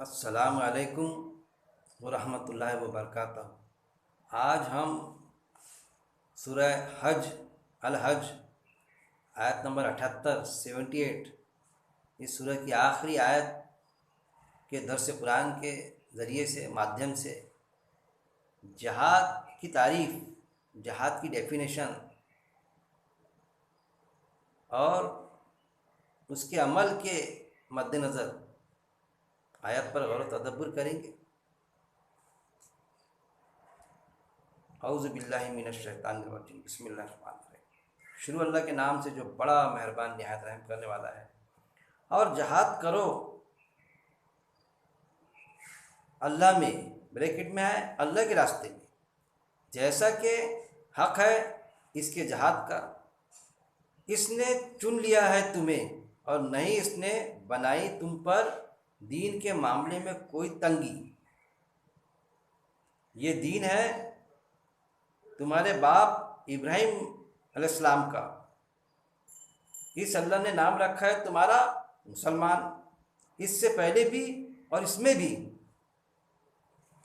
السلام علیکم ورحمۃ اللہ وبرکاتہ۔ آج ہم سورہ حج الحج آیت نمبر 78 اس سورہ کی آخری آیت کے درس قرآن کے ذریعے سے مادھیم سے جہاد کی تعریف، جہاد کی ڈیفینیشن اور اس کے عمل کے مد نظر آیت پر غور و تدبر کریں گے۔ اعوذ باللہ من الشیطان الرجیم، بسم اللہ الرحمن الرحیم۔ شروع اللہ کے نام سے جو بڑا مہربان نہایت رحم کرنے والا ہے۔ اور جہاد کرو اللہ میں، بریکٹ میں ہے اللہ کے راستے میں، جیسا کہ حق ہے اس کے جہاد کا۔ اس نے چن لیا ہے تمہیں اور نہیں اس نے بنائی تم پر دین کے معاملے میں کوئی تنگی۔ یہ دین ہے تمہارے باپ ابراہیم علیہ السلام کا۔ اس اللہ نے نام رکھا ہے تمہارا مسلمان، اس سے پہلے بھی اور اس میں بھی،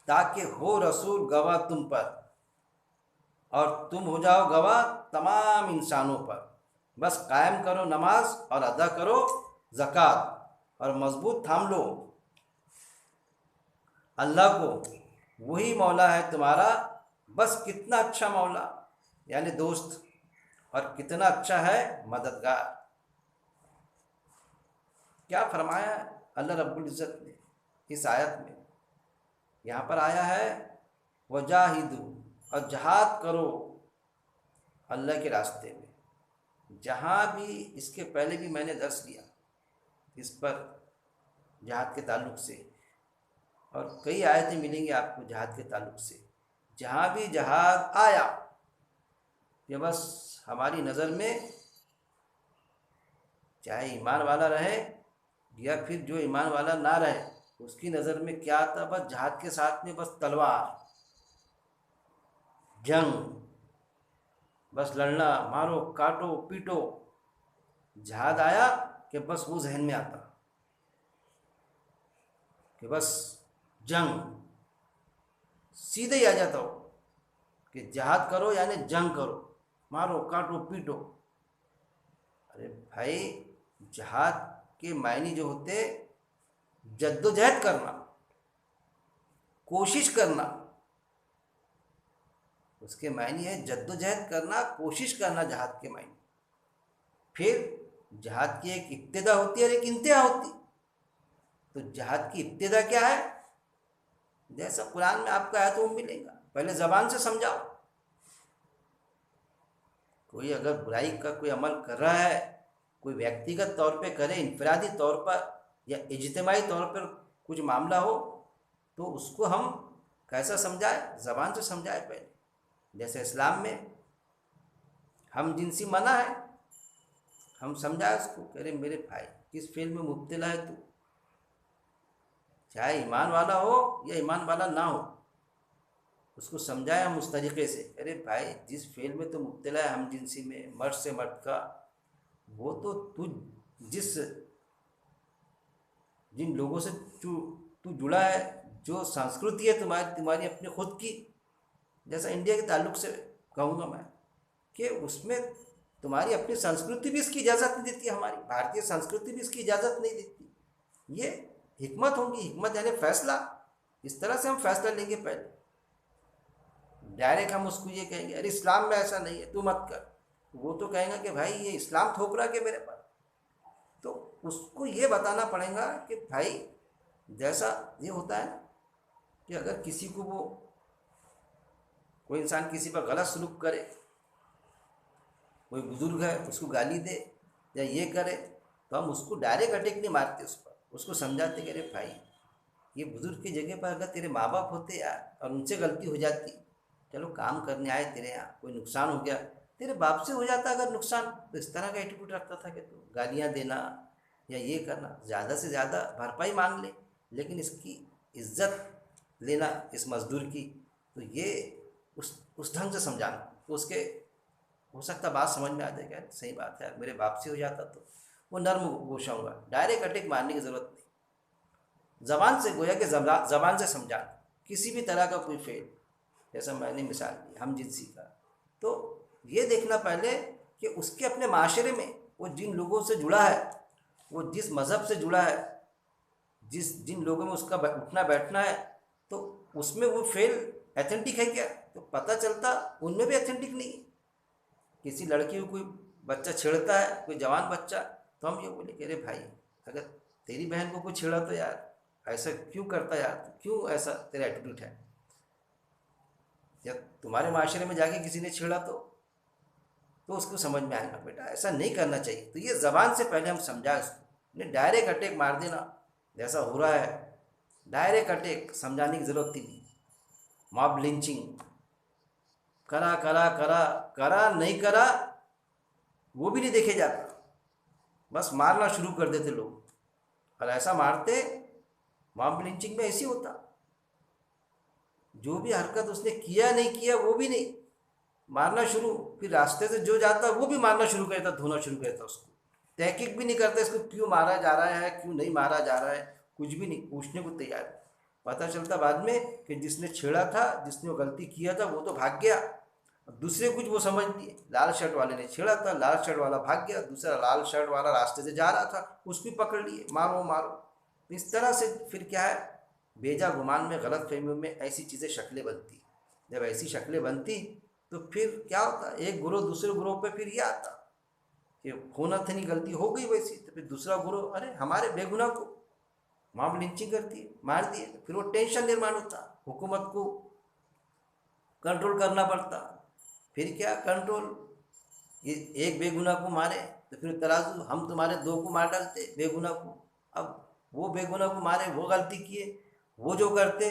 تاکہ ہو رسول گواہ تم پر اور تم ہو جاؤ گواہ تمام انسانوں پر۔ بس قائم کرو نماز اور ادا کرو زکوٰۃ اور مضبوط تھام لو اللہ کو، وہی مولا ہے تمہارا۔ بس کتنا اچھا مولا یعنی دوست، اور کتنا اچھا ہے مددگار۔ کیا فرمایا ہے اللہ رب العزت نے اس آیت میں؟ یہاں پر آیا ہے وجاہدوا، اور جہاد کرو اللہ کے راستے میں۔ جہاں بھی اس کے پہلے بھی میں نے درس لیا اس پر جہاد کے تعلق سے، اور کئی آیتیں ملیں گی آپ کو جہاد کے تعلق سے۔ جہاں بھی جہاد آیا کہ بس ہماری نظر میں چاہے ایمان والا رہے یا پھر جو ایمان والا نہ رہے، اس کی نظر میں کیا آتا؟ بس جہاد کے ساتھ میں بس تلوار، جنگ، بس لڑنا، مارو کاٹو پیٹو۔ جہاد آیا کہ بس وہ ذہن میں آتا کہ بس جنگ، سیدھے ہی آ جاتا ہو کہ جہاد کرو یعنی جنگ کرو، مارو کاٹو پیٹو۔ ارے بھائی، جہاد کے معنی جو ہوتے جد و جہد کرنا، کوشش کرنا، اس کے معنی ہے جد و جہد کرنا، کوشش کرنا، جہاد کے معنی۔ پھر جہاد کی ایک ابتدا ہوتی ہے اور ایک انتہا ہوتی۔ تو جہاد کی ابتدا کیا ہے؟ جیسا قرآن میں آپ کو آیت وہ ملے گا، پہلے زبان سے سمجھاؤ۔ کوئی اگر برائی کا کوئی عمل کر رہا ہے، کوئی ویکتیگت طور پہ کرے، انفرادی طور پر یا اجتماعی طور پر کچھ معاملہ ہو، تو اس کو ہم کیسا سمجھائے؟ زبان سے سمجھائے پہلے۔ جیسے اسلام میں ہم جنسی منع ہے، ہم سمجھائے اس کو کہ ارے میرے بھائی کس فعل میں مبتلا ہے تو، چاہے ایمان والا ہو یا ایمان والا نہ ہو، اس کو سمجھائے ہم اس طریقے سے، ارے بھائی جس فعل میں تو مبتلا ہے ہم جنسی میں، مرد سے مرد کا، وہ تو جس جن لوگوں سے تو جڑا ہے، جو سنسکرتی ہے تمہاری اپنی خود کی، جیسا انڈیا کے تعلق سے کہوں گا میں کہ اس میں تمہاری اپنی سنسکرتی بھی اس کی اجازت نہیں دیتی، ہماری بھارتیہ سنسکرتی بھی اس کی اجازت نہیں دیتی۔ یہ حکمت ہوگی، حکمت یعنی فیصلہ، اس طرح سے ہم فیصلہ لیں گے۔ پہلے ڈائریکٹ ہم اس کو یہ کہیں گے ارے اسلام میں ایسا نہیں ہے تو مت کر، وہ تو کہیں گا کہ بھائی یہ اسلام تھوپ رہا کہ میرے پاس، تو اس کو یہ بتانا پڑے گا کہ بھائی جیسا یہ ہوتا ہے نا کہ اگر کسی کو وہ کوئی انسان کسی پر غلط سلوک کرے، کوئی بزرگ ہے اس کو گالی دے یا یہ کرے، تو ہم اس کو ڈائریکٹ اٹیک نہیں مارتے، اس پر اس کو سمجھاتے کہ ارے بھائی یہ بزرگ کی جگہ پر اگر تیرے ماں باپ ہوتے یار اور ان سے غلطی ہو جاتی، چلو کام کرنے آئے تیرے یہاں، کوئی نقصان ہو گیا، تیرے باپ سے ہو جاتا اگر نقصان، تو اس طرح کا ایٹیٹیوڈ رکھتا تھا کہ تو گالیاں دینا یا یہ کرنا، زیادہ سے زیادہ بھرپائی مانگ لے، لیکن اس کی عزت لینا اس مزدور کی، تو یہ اس ڈھنگ سے سمجھانا، تو اس کے ہو سکتا بات سمجھ میں آ جائے گا، صحیح بات ہے، میرے باپ سے ہو جاتا تو وہ نرم گوشہ ہوگا، ڈائریکٹ اٹیک مارنے کی ضرورت نہیں۔ زبان سے گویا کہ زبان سے سمجھانا کسی بھی طرح کا کوئی فعل، جیسا میں نے مثال دی ہم جنسی کا، تو یہ دیکھنا پہلے کہ اس کے اپنے معاشرے میں وہ جن لوگوں سے جڑا ہے، وہ جس مذہب سے جڑا ہے، جن لوگوں میں اس کا اٹھنا بیٹھنا ہے، تو اس میں وہ فعل ایتھینٹک ہے کیا؟ تو پتہ چلتا ان میں بھی ایتھینٹک نہیں ہے۔ کسی لڑکی کو کوئی بچہ چھیڑتا ہے، کوئی جوان بچہ، تو ہم یہ بولے کہ ارے بھائی، اگر تیری بہن کو کوئی چھیڑا تو یار ایسا کیوں کرتا یار، کیوں ایسا تیرا ایٹیٹیوڈ ہے؟ یا تمہارے معاشرے میں جا کے کسی نے چھیڑا تو اس کو سمجھ میں آئے گا بیٹا ایسا نہیں کرنا چاہیے۔ تو یہ زبان سے پہلے ہم سمجھائیں اس کو، نہیں ڈائریکٹ اٹیک مار دینا جیسا ہو رہا ہے، ڈائریکٹ اٹیک، سمجھانے کی ضرورت ہی نہیں۔ ماب لنچنگ کرا کرا کرا کرا نہیں کرا وہ بھی نہیں دیکھے جاتا، بس مارنا شروع کر دیتے لوگ، اور ایسا مارتے، ماب لنچنگ میں ایسے ہوتا، جو بھی حرکت اس نے کیا نہیں کیا وہ بھی نہیں، مارنا شروع، پھر راستے سے جو جاتا وہ بھی مارنا شروع کرتا، دھونا شروع کرتا اس کو، تحقیق بھی نہیں کرتا اس کو کیوں مارا جا رہا ہے، کیوں نہیں مارا جا رہا ہے، کچھ بھی نہیں پوچھنے کو تیار۔ پتہ چلتا بعد میں کہ جس نے چھیڑا تھا، جس نے وہ غلطی کیا تھا، وہ تو بھاگ گیا، دوسرے کچھ وہ سمجھ لیے لال شرٹ والے نے چھیڑا تھا، لال شرٹ والا بھاگ گیا، دوسرا لال شرٹ والا راستے سے جا رہا تھا، اس کو پکڑ لیے، مارو مارو۔ اس طرح سے پھر کیا ہے، بیجا گمان میں، غلط فہمیوں میں ایسی چیزیں شکلیں بنتی، جب ایسی شکلیں بنتی تو پھر کیا ہوتا، ایک گروہ دوسرے گروہ پہ پھر یہ آتا کہ ہونا تھا نہیں، غلطی ہو گئی ویسی، تو پھر دوسرا گروہ ارے ہمارے بے گناہ کو ماب لنچنگ کرتی ہے، مار دیے، پھر وہ ٹینشن نرمان ہوتا، حکومت کو کنٹرول کرنا پڑتا، پھر کیا کنٹرول، یہ ایک بے گناہ کو مارے تو پھر ترازو ہم تمہارے دو کو مار ڈالتے بے گناہ کو، اب وہ بے گناہ کو مارے، وہ غلطی کیے، وہ جو کرتے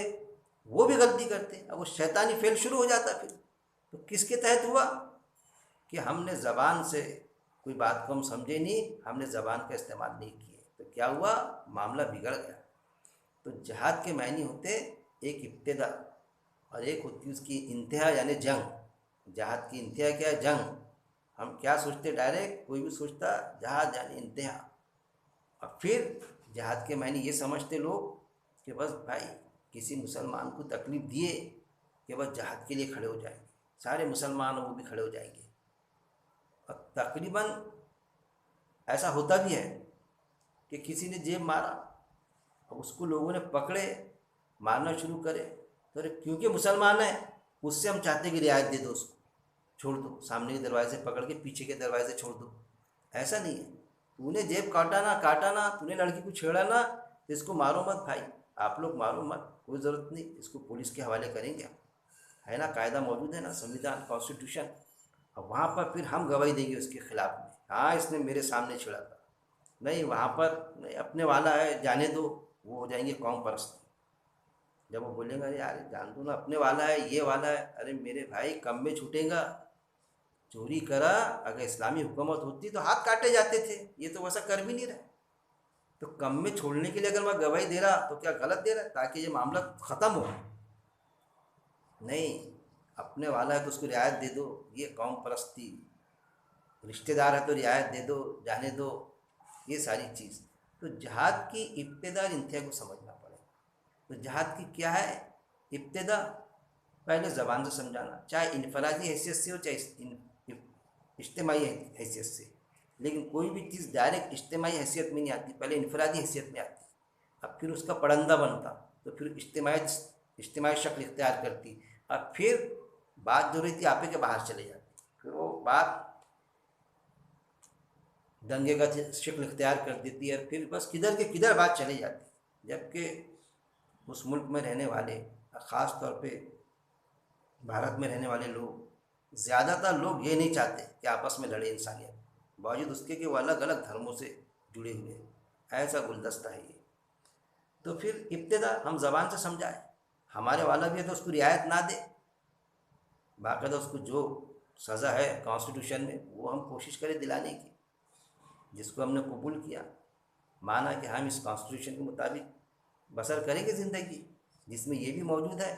وہ بھی غلطی کرتے، اب وہ شیطانی فعل شروع ہو جاتا پھر، تو کس کے تحت ہوا کہ ہم نے زبان سے کوئی بات کو ہم سمجھے نہیں، ہم نے زبان کا استعمال نہیں کیے، تو کیا ہوا، معاملہ بگڑ گیا۔ تو جہاد کے معنی ہوتے ایک ابتدا، اور ایک ہوتی اس کی انتہا یعنی جنگ۔ جہاد کی انتہا کیا ہے؟ جنگ۔ ہم کیا سوچتے ڈائریکٹ، کوئی بھی سوچتا جہاد یعنی انتہا، اور پھر جہاد کے معنی یہ سمجھتے لوگ کہ بس بھائی کسی مسلمان کو تکلیف دیے کہ بس جہاد کے لیے کھڑے ہو جائیں گے، سارے مسلمان وہ بھی کھڑے ہو جائیں گے، اور تقریباً ایسا ہوتا بھی ہے کہ کسی نے جیب مارا، اب اس کو لوگوں نے پکڑے، مارنا شروع کرے، تو کیونکہ مسلمان ہے اس سے ہم چاہتے ہیں کہ رعایت دے دو، اس کو چھوڑ دو، سامنے کے دروازے پکڑ کے پیچھے کے دروازے چھوڑ دو۔ ایسا نہیں ہے، تو نے جیب کاٹا نا، تو نے لڑکی کو چھیڑا نا، تو اس کو مارو مت بھائی، آپ لوگ مارو مت، کوئی ضرورت نہیں، اس کو پولیس کے حوالے کریں گے، ہے نا، قاعدہ موجود ہے نا، سنویدھان، کانسٹیٹیوشن، اور وہاں پر پھر ہم گواہی دیں گے اس کے خلاف میں، ہاں اس نے میرے سامنے چھیڑا تھا، نہیں وہاں پر نہیں، اپنے والا ہے جانے دو، وہ ہو جائیں گے قوم پرست۔ جب وہ بولیں گا یار جان دو نا، اپنے والا ہے، یہ والا ہے، ارے میرے بھائی کم میں چھوٹے گا، چوری کرا، اگر اسلامی حکومت ہوتی تو ہاتھ کاٹے جاتے تھے، یہ تو ویسا کر بھی نہیں رہے، تو کم میں چھوڑنے کے لیے اگر میں گواہی دے رہا تو کیا غلط دے رہا ہے تاکہ یہ معاملہ ختم ہو؟ نہیں، اپنے والا ہے تو اس کو رعایت دے دو، یہ قوم پرستی، رشتہ دار ہے تو رعایت دے دو، جانے دو، یہ ساری چیز۔ تو جہاد کی ابتدا اور انتہا کو سمجھنا پڑے، تو جہاد کی کیا ہے ابتدا، پہلے زبان سے سمجھانا، چاہے انفرادی حیثیت سے ہو چاہے اجتماعی حیثیت سے، لیکن کوئی بھی چیز ڈائریکٹ اجتماعی حیثیت میں نہیں آتی، پہلے انفرادی حیثیت میں آتی، اب پھر اس کا پرندہ بنتا، تو پھر اجتماعی شکل اختیار کرتی، اور پھر بات جو رہی تھی آپے کے باہر چلے جاتی، پھر وہ بات دنگے کا شکل اختیار کر دیتی ہے، پھر بس کدھر کے کدھر بات چلی جاتی، جبکہ اس ملک میں رہنے والے، خاص طور پہ بھارت میں رہنے والے لوگ، زیادہ تر لوگ یہ نہیں چاہتے کہ آپس میں لڑے انسانیت، باوجود اس کے کہ وہ الگ الگ دھرموں سے جڑے ہوئے ہیں، ایسا گلدستہ ہے یہ۔ تو پھر ابتدا ہم زبان سے سمجھائیں، ہمارے والا بھی ہے تو اس کو رعایت نہ دے، باقاعدہ اس کو جو سزا ہے کانسٹیٹیوشن میں وہ ہم کوشش کریں دلانے کی، جس کو ہم نے قبول کیا، مانا کہ ہم اس کانسٹیٹیوشن کے مطابق بسر کریں گے زندگی، جس میں یہ بھی موجود ہے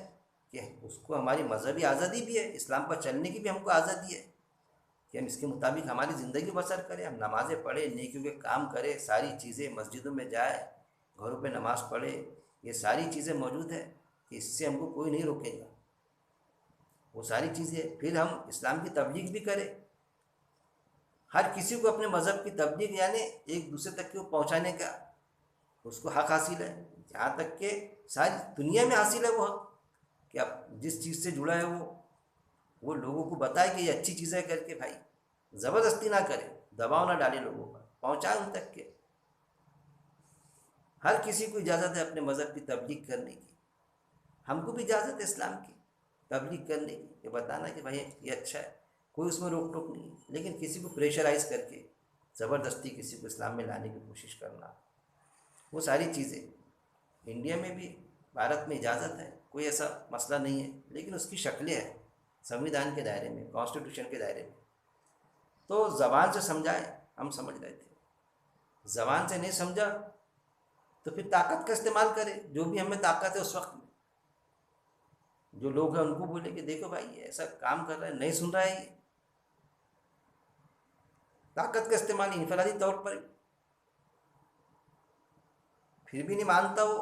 کہ اس کو ہماری مذہبی آزادی بھی ہے، اسلام پر چلنے کی بھی ہم کو آزادی ہے کہ ہم اس کے مطابق ہماری زندگی بسر کریں، ہم نمازیں پڑھیں، نیکیوں کے کام کریں، ساری چیزیں، مسجدوں میں جائے، گھروں پہ نماز پڑھے، یہ ساری چیزیں موجود ہیں کہ اس سے ہم کو کوئی نہیں روکے گا، وہ ساری چیزیں. پھر ہم اسلام کی تبلیغ بھی کریں، ہر کسی کو اپنے مذہب کی تبلیغ یعنی ایک دوسرے تک کو پہنچانے کا اس کو حق حاصل ہے، جہاں تک کہ ساری دنیا میں حاصل ہے وہ حق کہ اب جس چیز سے جڑا ہے وہ لوگوں کو بتائے کہ یہ اچھی چیز ہے کر کے. بھائی زبردستی نہ کرے، دباؤ نہ ڈالے لوگوں پر، پہنچائے ان تک کہ ہر کسی کو اجازت ہے اپنے مذہب کی تبلیغ کرنے کی. ہم کو بھی اجازت ہے اسلام کی تبلیغ کرنے کی، یہ بتانا کہ بھائی یہ اچھا ہے، کوئی اس میں روک ٹوک نہیں ہے. لیکن کسی کو پریشرائز کر کے زبردستی کسی کو اسلام میں لانے کی کوشش کرنا، وہ ساری چیزیں انڈیا میں بھی بھارت میں اجازت ہے، کوئی ایسا مسئلہ نہیں ہے. لیکن اس کی شکلیں ہیں سنویدھان کے دائرے میں، کانسٹیٹیوشن کے دائرے میں. تو زبان سے سمجھائے، ہم سمجھ رہے تھے. زبان سے نہیں سمجھا تو پھر طاقت کا استعمال کرے، جو بھی ہمیں طاقت ہے اس وقت میں. جو لوگ ہیں ان کو بولے کہ دیکھو بھائی یہ ایسا کام کر رہا ہے، نہیں سن رہا ہے، یہ طاقت کا استعمال انفرادی طور پر. پھر بھی نہیں مانتا وہ،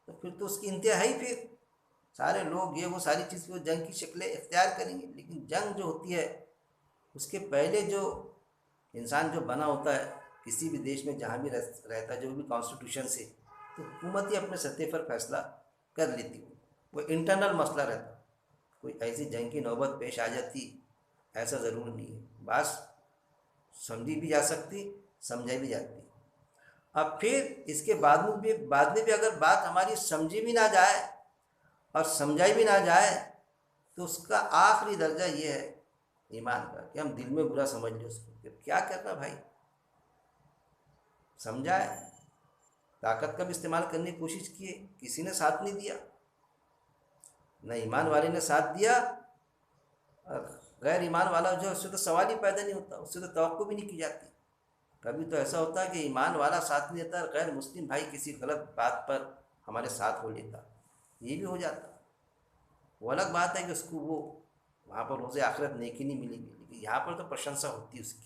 تو پھر تو اس کی انتہا ہے ہی. پھر سارے لوگ یہ وہ ساری چیز کو جنگ کی شکلیں اختیار کریں گے. لیکن جنگ جو ہوتی ہے اس کے پہلے جو انسان جو بنا ہوتا ہے کسی بھی دیش میں جہاں بھی رہتا ہے، جو بھی کانسٹیٹیوشن سے، تو حکومت ہی اپنے سطح پر فیصلہ کر لیتی. وہ انٹرنل مسئلہ رہتا، کوئی ایسی جنگ کی نوبت پیش آ جاتی ایسا ضرور نہیں ہے. بس سمجھی بھی جا سکتی، سمجھائی بھی جاتی. اب پھر اس کے بعد میں بھی اگر بات ہماری سمجھی بھی نہ جائے اور سمجھائی بھی نہ جائے تو اس کا آخری درجہ یہ ہے ایمان کا کہ ہم دل میں برا سمجھ لیں اس کو کہ کیا کرنا بھائی. سمجھائے، طاقت کا بھی استعمال کرنے کی کوشش کیے، کسی نے ساتھ نہیں دیا، نہ ایمان والے نے ساتھ دیا. اور غیر ایمان والا جو ہے اس سے تو سوال ہی پیدا نہیں ہوتا، اس سے تو توقع بھی نہیں کی جاتی. کبھی تو ایسا ہوتا ہے کہ ایمان والا ساتھ نہیں دیتا، غیر مسلم بھائی کسی غلط بات پر ہمارے ساتھ ہو لیتا، یہ بھی ہو جاتا. وہ الگ بات ہے کہ اس کو وہ وہاں پر روز آخرت نیکی نہیں ملے گی، لیکن یہاں پر تو پرشنسا ہوتی ہے اس کی.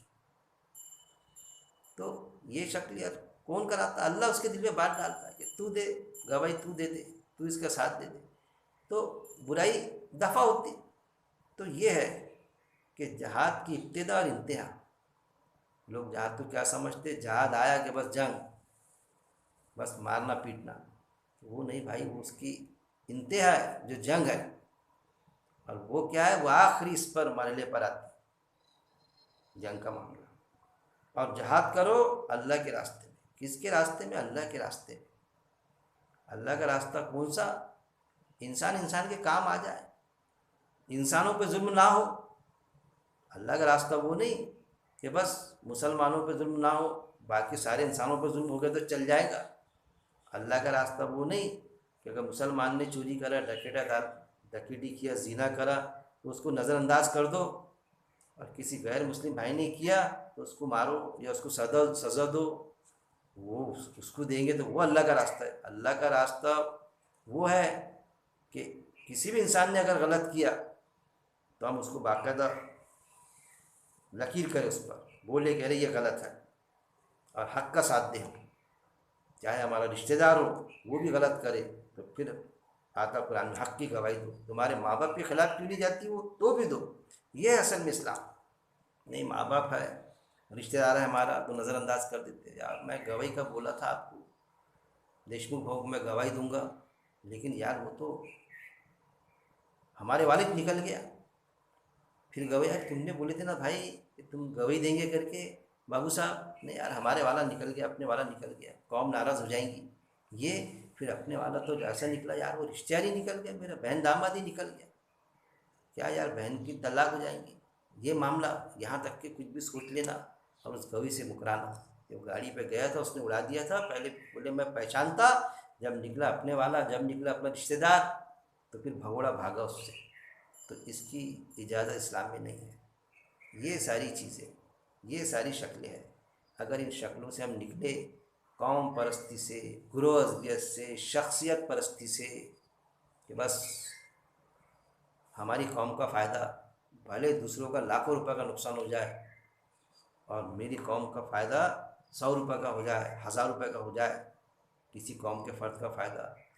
تو یہ شکل یار کون کراتا؟ اللہ اس کے دل میں بات ڈالتا ہے کہ تو دے گواہی، تو دے دے، تو اس کا ساتھ دے دے، تو برائی دفع ہوتی. تو یہ ہے کہ جہاد کی ابتدا اور انتہا. لوگ جہاد کو کیا سمجھتے؟ جہاد آیا کہ بس جنگ، بس مارنا پیٹنا. وہ نہیں بھائی، وہ اس کی انتہا ہے جو جنگ ہے. اور وہ کیا ہے؟ وہ آخری اس پر مرحلے پر آتی جنگ کا معاملہ. اور جہاد کرو اللہ کے راستے میں. کس کے راستے میں؟ اللہ کے راستے میں. اللہ کا راستہ کون سا؟ انسان کے کام آ جائے، انسانوں پہ ظلم نہ ہو. اللہ کا راستہ وہ نہیں کہ بس مسلمانوں پہ ظلم نہ ہو، باقی سارے انسانوں پہ ظلم ہو گئے تو چل جائے گا. اللہ کا راستہ وہ نہیں کہ اگر مسلمان نے چوری کرا، ڈکیٹی کیا، زنا کرا تو اس کو نظر انداز کر دو، اور کسی غیر مسلم بھائی نے کیا تو اس کو مارو یا اس کو سزا دو. وہ اس کو دیں گے تو وہ اللہ کا راستہ ہے. اللہ کا راستہ وہ ہے کہ کسی بھی انسان نے اگر غلط کیا تو ہم اس کو باقاعدہ لکیر کریں، اس پر بولے کہ ارے یہ غلط ہے، اور حق کا ساتھ دیں. چاہے ہمارا رشتہ دار ہو وہ بھی غلط کرے تو پھر آتا قرآن میں حق کی گواہی دو. تمہارے ماں باپ کے خلاف کیوں نہیں جاتی وہ تو بھی دو. یہ ہے اصل میں اسلام. نہیں ماں باپ ہے، رشتہ دار ہے ہمارا تو نظر انداز کر دیتے. یار میں گواہی کا بولا تھا آپ کو، دیشمکھ بھاؤ میں گواہی دوں گا، لیکن یار وہ تو ہمارے والد نکل گیا. پھر گواہی یار تم نے بولے تھے نا بھائی کہ تم گواہی دیں گے کر کے، بابو صاحب نہیں یار ہمارے والا نکل گیا، اپنے والا نکل گیا، قوم ناراض ہو جائیں گی. یہ پھر اپنے والا تو ایسا نکلا یار وہ رشتہ دار ہی نکل گیا، میرا بہن داماد ہی نکل گیا، کیا یار بہن کی طلاق ہو جائیں گی. یہ معاملہ یہاں تک کہ کچھ بھی سوچ لینا اور اس گواہی سے مکرانا. جو گاڑی پہ گیا تھا اس نے اڑا دیا تھا، پہلے بولے میں پہچانتا، جب نکلا اپنے والا، جب نکلا اپنا رشتہ دار تو پھر بھگوڑا بھاگا اس سے. تو اس کی اجازت اسلام میں نہیں ہے. یہ ساری چیزیں، یہ ساری شکلیں ہیں. اگر ان شکلوں سے ہم نکلے، قوم پرستی سے، گروہ ازلیت سے، شخصیت پرستی سے، کہ بس ہماری قوم کا فائدہ بھلے دوسروں کا لاکھوں روپے کا نقصان ہو جائے اور میری قوم کا فائدہ 100 روپے کا ہو جائے، 1000 روپے کا ہو جائے، کسی قوم کے فرد کا فائدہ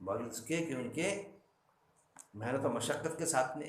باوجود اس کے کہ ان کے محنت و مشقت کے ساتھ میں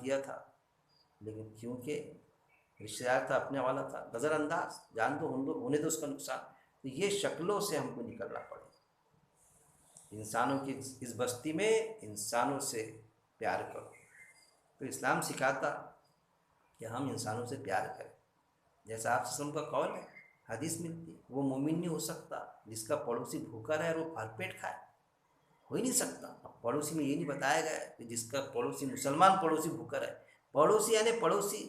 کیا تھا، لیکن کیونکہ رشتہ دار تھا، اپنے والا تھا، نظر انداز، جان تو ہونے دو اس کا نقصان۔ تو یہ شکلوں سے ہم کو نکلنا پڑے، انسانوں کی اس بستی میں انسانوں سے پیار کرو۔ تو اسلام سکھاتا کہ ہم انسانوں سے پیار کریں، جیسا آپ وسلم کا قول ہے، حدیث ملتی ہے، وہ مومن نہیں ہو سکتا جس کا پڑوسی بھوکا رہے اور وہ بھر پیٹ کھائے، ہو ہی نہیں سکتا۔ اب پڑوسی میں یہ نہیں بتایا گیا ہے کہ جس کا پڑوسی مسلمان پڑوسی بھوکا رہے، پڑوسی یعنی پڑوسی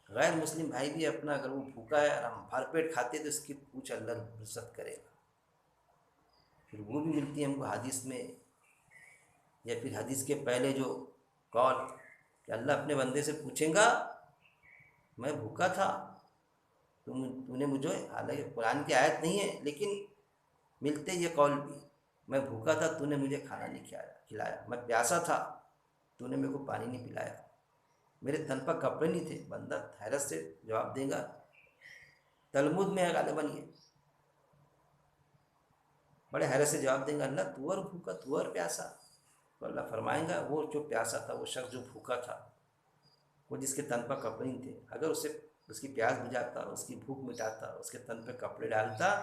غیر مسلم بھائی بھی اپنا اگر وہ بھوکا ہے اور ہم بھر پیٹ کھاتے تو اس کی پوچھ اللہ عزت کرے گا۔ پھر وہ بھی ملتی ہے ہم کو حدیث میں، یا پھر حدیث کے پہلے جو قول کہ اللہ اپنے بندے سے پوچھیں گا میں بھوکا تھا تو نے مجھے، حالانکہ قرآن کی آیت نہیں ہے لیکن ملتے یہ قول بھی، میں بھوکا تھا تو نے مجھے کھانا نہیں کھلایا، میں پیاسا تھا تو نے میرے کو پانی نہیں پلایا، میرے تن پر کپڑے نہیں تھے۔ بندہ حیرت سے جواب دے گا، تلمود میں ہے غالباً یہ، بڑے حیرت سے جواب دیں گا اللہ تو اور بھوکا تو اور پیاسا؟ تو اللہ فرمائیں گا وہ جو پیاسا تھا، وہ شخص جو بھوکا تھا، وہ جس کے تن پر کپڑے نہیں تھے، اگر اسے اس کی پیاس بجھاتا، اس کی بھوک مٹاتا، اس کے تن پہ کپڑے ڈالتا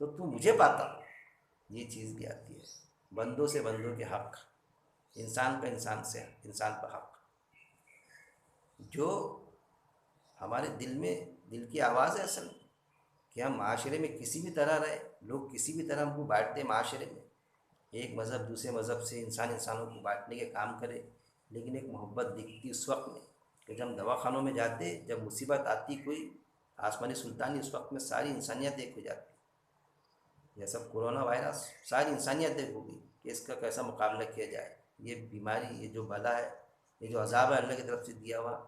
تو مجھے پاتا۔ یہ چیز بھی آتی ہے، بندوں سے بندوں کے حق، انسان کا انسان سے انسان پر حق، جو ہمارے دل میں دل کی آواز ہے اصل میں، کہ ہم معاشرے میں کسی بھی طرح رہے، لوگ کسی بھی طرح ہم کو بانٹتے معاشرے میں، ایک مذہب دوسرے مذہب سے انسانوں کو بانٹنے کے کام کرے، لیکن ایک محبت دکھتی اس وقت میں کہ جب ہم دواخانوں میں جاتے، جب مصیبت آتی کوئی آسمانی سلطانی، اس وقت میں ساری انسانیت ایک ہو جاتی، جیسا کورونا وائرس ساری انسانیت ایک ہوگی کہ اس کا کیسا مقابلہ کیا جائے، یہ بیماری، یہ جو بلا ہے، یہ جو عذاب ہے اللہ کی طرف سے دیا ہوا،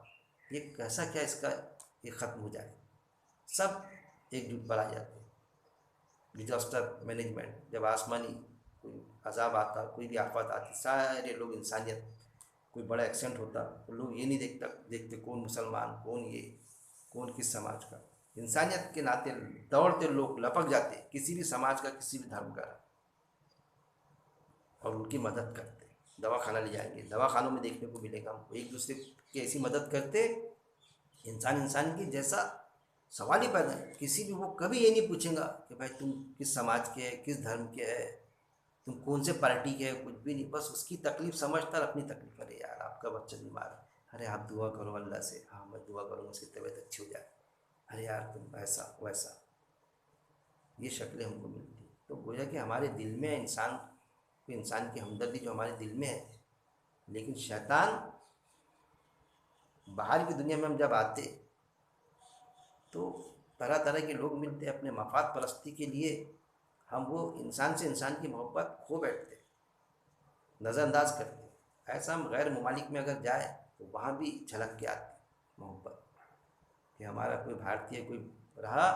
یہ کیسا کیا اس کا یہ ختم ہو جائے، سب ایک جٹ پر آ جاتے ہیں۔ ڈیزاسٹر مینجمنٹ، جب آسمانی کوئی عذاب آتا، کوئی بھی آفات آتی، سارے لوگ انسانیت، کوئی بڑا ایکسیڈنٹ ہوتا تو لوگ یہ نہیں دیکھتے کون مسلمان، کون یہ، کون کس سماج کا، انسانیت کے ناطے دوڑتے لوگ لپک جاتے کسی بھی سماج کا، کسی بھی دھرم کا، اور ان کی مدد کرتے۔ دواخانہ لے جائیں گے، دواخانوں میں دیکھنے کو ملے گا ہم کو ایک دوسرے کی ایسی مدد کرتے، انسان کی جیسا سوال ہی پیدا ہے، کسی بھی وہ کبھی یہ نہیں پوچھیں گا کہ بھائی تم کس سماج کے ہے، کس دھرم کے ہے، تم کون سے پارٹی کے ہے، کچھ بھی نہیں، بس اس کی تکلیف سمجھتا اور اپنی تکلیف کرے، یار آپ کا بچہ بیمار ہے، ارے آپ دعا کرو اللہ سے، ہاں میں دعا کروں گا اس کی طبیعت اچھی ہو جائے، ارے یار تم ایسا ویسا، یہ شکلیں ہم کو ملتی۔ تو گویا کہ ہمارے دل میں انسان کی ہمدردی جو ہمارے دل میں ہے، لیکن شیطان باہر کی دنیا میں ہم جب آتے تو طرح طرح کے لوگ ملتے، اپنے مفاد پرستی کے لیے ہم وہ انسان سے انسان کی محبت کھو بیٹھتے، نظر انداز کرتے۔ ایسا ہم غیر ممالک میں اگر جائے تو وہاں بھی جھلک کے آتی محبت، کہ ہمارا کوئی بھارتیہ کوئی رہا،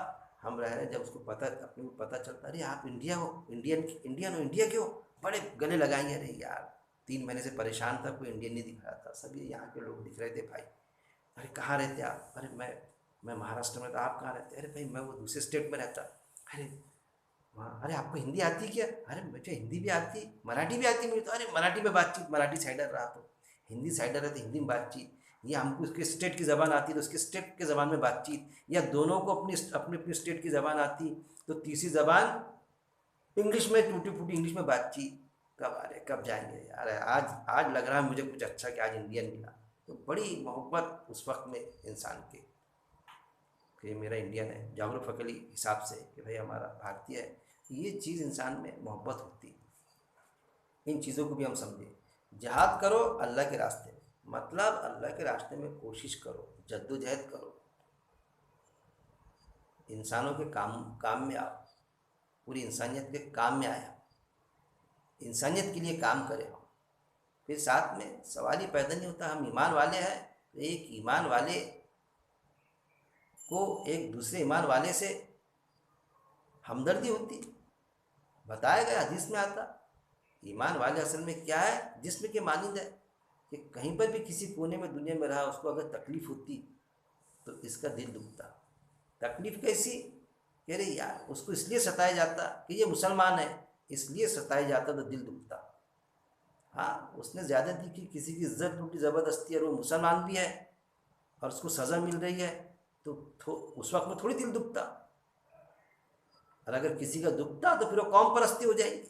ہم رہ رہے، جب اس کو اپنے کو پتہ چلتا، ارے آپ انڈیا ہو، انڈین ہو، انڈیا کیوں، بڑے گلے لگائیں گے، ارے یار 3 مہینے سے پریشان تھا، کوئی انڈین نہیں دکھ رہا تھا، سبھی یہاں کے لوگ دکھ رہے تھے بھائی، ارے کہاں رہتے آپ، ارے میں مہاراشٹر میں، تو آپ کہاں رہتے، ارے بھائی میں وہ دوسرے اسٹیٹ میں رہتا، ارے وہاں، ارے آپ کو ہندی آتی کیا، ارے مجھے ہندی بھی آتی، مراٹھی بھی آتی مجھے، تو ارے مراٹھی میں بات چیت، مراٹھی سائڈر رہا تو ہندی سائڈر ہے تو ہندی میں بات چیت، یا ہم کو اس کے اسٹیٹ کی زبان آتی تو اس کے اسٹیٹ کے زبان میں بات چیت، یا دونوں کو اپنی اسٹیٹ کی زبان آتی تو تیسری زبان انگلش میں، ٹوٹی پھوٹی انگلش میں بات چیت، کب آ رہے کب جائیں گے یار، آج لگ رہا ہے مجھے کچھ اچھا کہ آج انڈین ملا، تو بڑی محبت اس وقت میں انسان کے کہ میرا انڈین ہے، جاگروفکلی حساب سے کہ بھائی ہمارا بھارتیہ ہے، یہ چیز انسان میں محبت ہوتی۔ ان چیزوں کو بھی ہم سمجھیں، جہاد کرو اللہ کے راستے میں، مطلب اللہ کے راستے میں کوشش کرو، جد و جہد کرو، انسانوں کے کام میں آؤ، پوری انسانیت کے کام میں آیا، انسانیت کے لیے کام کرے ہو۔ پھر ساتھ میں سوال ہی پیدا نہیں ہوتا، ہم ایمان والے ہیں تو ایک ایمان والے کو ایک دوسرے ایمان والے سے ہمدردی ہوتی، بتایا گیا حدیث میں آتا، ایمان والے اصل میں کیا ہے، جسم کے مانند ہے، کہ کہیں پر بھی کسی کونے میں دنیا میں رہا، اس کو اگر تکلیف ہوتی تو اس کا دل دکھتا، تکلیف کیسی کہہ رہے یار اس کو اس لیے ستایا جاتا کہ یہ مسلمان ہے، اس لیے ستایا جاتا تو دل دکھتا۔ ہاں اس نے زیادتی کی، کسی کی عزت لوٹی زبردستی، اور وہ مسلمان بھی ہے اور اس کو سزا مل رہی ہے، تو اس وقت میں تھوڑی دل دکھتا۔ اور اگر کسی کا دکھتا تو پھر وہ قوم پرستی ہو جائے گی،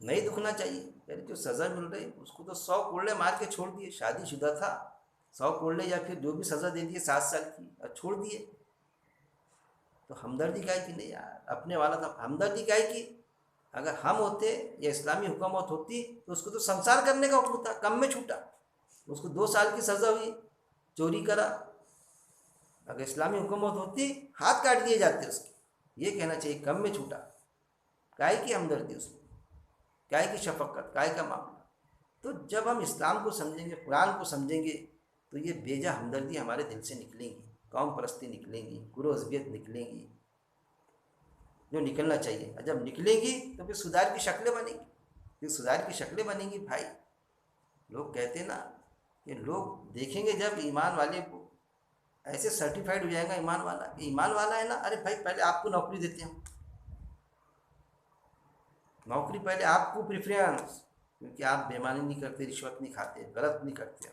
نہیں دکھنا چاہیے۔ یعنی جو سزا مل رہی اس کو تو 100 کوڑلے مار کے چھوڑ دیے، شادی شدہ تھا، 100 کوڑلے یا پھر جو بھی سزا دے دیے 7 سال کی اور چھوڑ دیے۔ تو ہمدردی کا ہے کہ نہیں یار، اپنے والا تھا، ہمدردی کا ہے کہ اگر ہم ہوتے یا اسلامی حکومت ہوتی تو اس کو تو سنسار کرنے کا حکم تھا، کم میں چھوٹا، اس کو 2 سال کی سزا ہوئی، چوری کرا، اگر اسلامی حکومت ہوتی ہاتھ کاٹ دیے جاتے اس کے۔ یہ کہنا چاہیے کم میں چھوٹا، کائے کی ہمدردی اس میں، کائے کی شفقت، کائے کا معاملہ۔ تو جب ہم اسلام کو سمجھیں گے، قرآن کو سمجھیں گے، تو یہ بیجا ہمدردی ہمارے دل سے نکلیں گی، قوم پرستی نکلیں گی، گروہ عصبیت نکلیں گی، جو نکلنا چاہیے۔ اور جب نکلیں گی تو پھر سدھار کی شکلیں بنیں گی، پھر سدھار کی شکلیں بنیں گی بھائی۔ لوگ کہتے ہیں نا کہ لوگ دیکھیں گے جب ایمان والے کو، ایسے سرٹیفائڈ ہو جائے گا ایمان والا کہ ایمان والا ہے نا، ارے بھائی پہلے آپ کو نوکری دیتے ہیں، نوکری پہلے آپ کو پریفرینس، کیونکہ آپ بے ایمانی نہیں کرتے، رشوت نہیں کھاتے، غلط نہیں کرتے،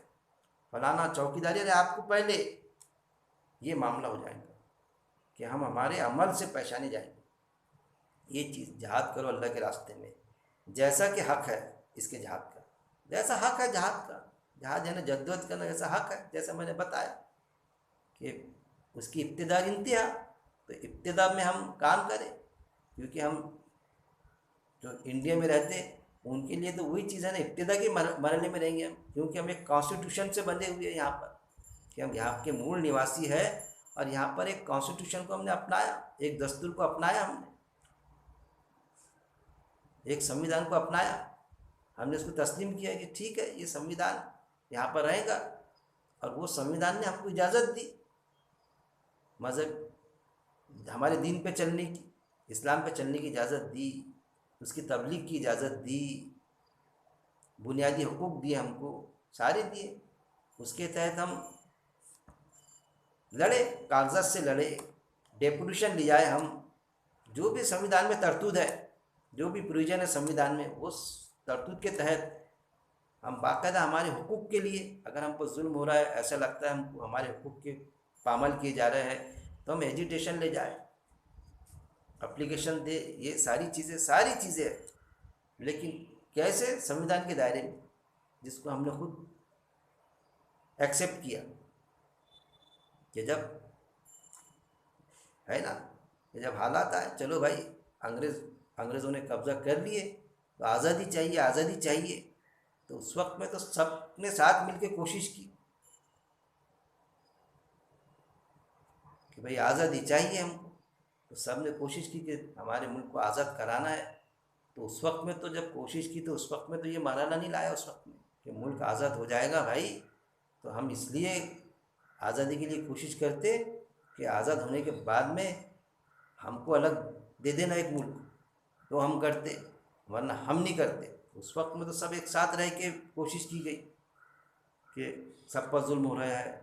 فلانا چوکیداری، ارے آپ کو پہلے۔ یہ معاملہ ہو جائے گا کہ ہم ہمارے عمل سے پہچانے جائیں گے۔ یہ چیز جہاد کرو اللہ کے راستے میں، جیسا کہ حق ہے اس کے جہاد کا، جیسا حق ہے جہاد کا، جہاد ہے نا جدوجہد کرنا، جیسا حق ہے، جیسا میں نے بتایا کہ اس کی ابتدا انتہا، تو ابتدا میں ہم کام کریں، کیونکہ ہم جو انڈیا میں رہتے ہیں ان کے لیے تو وہی چیز ہے نا، ابتدا کے مرحلے میں رہیں گے ہم، کیونکہ ہم ایک کانسٹیٹیوشن سے بندھے ہوئے ہیں یہاں پر، کہ ہم یہاں کے مول نواسی ہے، اور یہاں پر ایک کانسٹیٹیوشن کو ہم نے اپنایا، ایک دستور کو اپنایا، ہم نے ایک سمویدھان کو اپنایا، ہم نے اس کو تسلیم کیا کہ ٹھیک ہے یہ سمویدھان یہاں پر رہے گا، اور وہ سمویدھان نے ہم کو اجازت دی مذہب ہمارے دین پہ چلنے کی، اسلام پہ چلنے کی اجازت دی، اس کی تبلیغ کی اجازت دی، بنیادی حقوق دیے ہم کو، سارے دیے۔ اس کے تحت ہم لڑے، کاغذات سے لڑے، ڈیپوٹیشن لے جائے ہم، جو بھی سمویدھان میں ترتیب ہے، جو بھی پروویژن ہے سمویدھان میں، اس ترتیب کے تحت ہم باقاعدہ ہمارے حقوق کے لیے، اگر ہم پر ظلم ہو رہا ہے، ایسا لگتا ہے ہم کو ہمارے حقوق کے پامال کیے جا رہے ہیں، تو ہم ایجیٹیشن لے جائیں، اپلیکیشن دے، یہ ساری چیزیں لیکن کیسے؟ سمویدھان کے دائرے میں، جس کو ہم نے خود ایکسیپٹ کیا کہ جب ہے نا، کہ جب حالات آئے، چلو بھائی انگریزوں نے قبضہ کر لیے تو آزادی چاہیے، آزادی چاہیے، تو اس وقت میں تو سب نے ساتھ مل کے کوشش کی کہ بھائی آزادی چاہیے ہم کو، تو سب نے کوشش کی کہ ہمارے ملک کو آزاد کرانا ہے۔ تو اس وقت میں تو جب کوشش کی تو اس وقت میں تو یہ مرحلہ نہیں لایا اس وقت میں کہ ملک آزاد ہو جائے گا بھائی، تو ہم اس لیے آزادی کے لیے کوشش کرتے کہ آزاد ہونے کے بعد میں ہم کو الگ دے دینا ایک ملک، تو ہم کرتے، ورنہ ہم نہیں کرتے۔ اس وقت میں تو سب ایک ساتھ رہ کے کوشش کی گئی کہ سب پر ظلم ہو رہا ہے،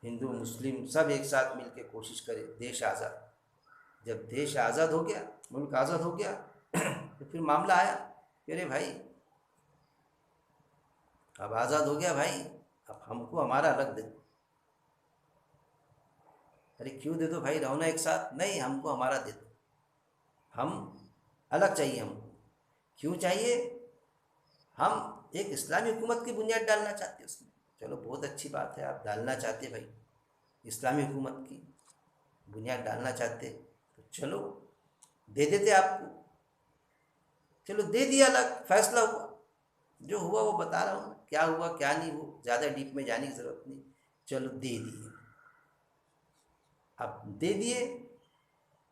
ہندو مسلم سب ایک ساتھ مل کے کوشش کرے دیش آزاد۔ جب دیش آزاد ہو گیا، ملک آزاد ہو گیا، تو پھر معاملہ آیا کہ ارے بھائی اب آزاد ہو گیا بھائی، اب ہم کو ہمارا الگ دے دو۔ ارے کیوں دے دو بھائی، رہو نا ایک ساتھ، نہیں ہم کو ہمارا دے دو، ہم الگ چاہیے ہم کو۔ کیوں چاہیے؟ ہم ایک اسلامی حکومت کی بنیاد ڈالنا چاہتے ہیں اس میں۔ چلو بہت اچھی بات ہے، آپ ڈالنا چاہتے بھائی، اسلامی حکومت کی بنیاد ڈالنا چاہتے، تو چلو دے دیتے آپ کو، چلو دے دیا، الگ فیصلہ ہوا، جو ہوا وہ بتا رہا ہوں، کیا ہوا کیا نہیں ہوا زیادہ ڈیپ میں جانے کی ضرورت نہیں، چلو دے دیے۔ اب دے دیے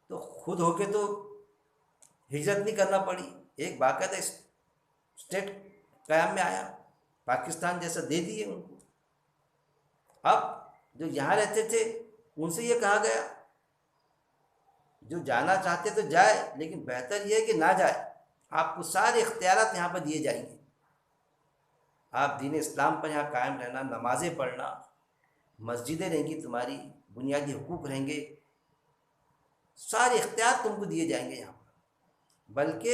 تو خود ہو کے تو ہجرت نہیں کرنا پڑی، ایک باقاعدہ اسٹیٹ قیام میں آیا، پاکستان جیسا دے دیے ان کو۔ اب جو یہاں رہتے تھے ان سے یہ کہا گیا جو جانا چاہتے تو جائے، لیکن بہتر یہ ہے کہ نہ جائے، آپ کو سارے اختیارات یہاں پر دیے جائیں گے، آپ دین اسلام پر یہاں قائم رہنا، نمازیں پڑھنا، مسجدیں رہیں گی تمہاری، بنیادی حقوق رہیں گے، سارے اختیار تم کو دیے جائیں گے یہاں پر، بلکہ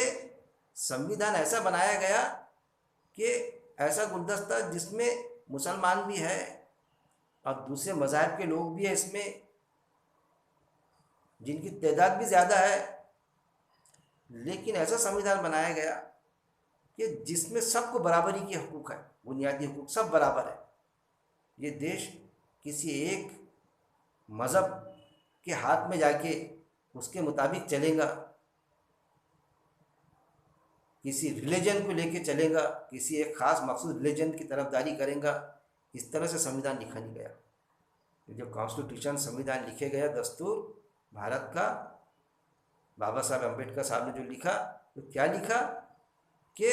سنویدھان ایسا بنایا گیا کہ ایسا گلدستہ جس میں مسلمان بھی ہے اور دوسرے مذاہب کے لوگ بھی ہیں اس میں، جن کی تعداد بھی زیادہ ہے، لیکن ایسا سنویدھان بنایا گیا کہ جس میں سب کو برابری کے حقوق ہے، بنیادی حقوق سب برابر ہے۔ یہ دیش کسی ایک مذہب کے ہاتھ میں جا کے اس کے مطابق چلے گا، کسی ریلیجن کو لے کے چلے گا، کسی ایک خاص مخصوص ریلیجن کی طرفداری کرے گا، اس طرح سے سنویدھان لکھا نہیں گیا۔ جو کانسٹیٹیوشن سنویدھان لکھے گیا، دستور بھارت کا، بابا صاحب امبیڈکر صاحب نے جو لکھا، تو کیا لکھا کہ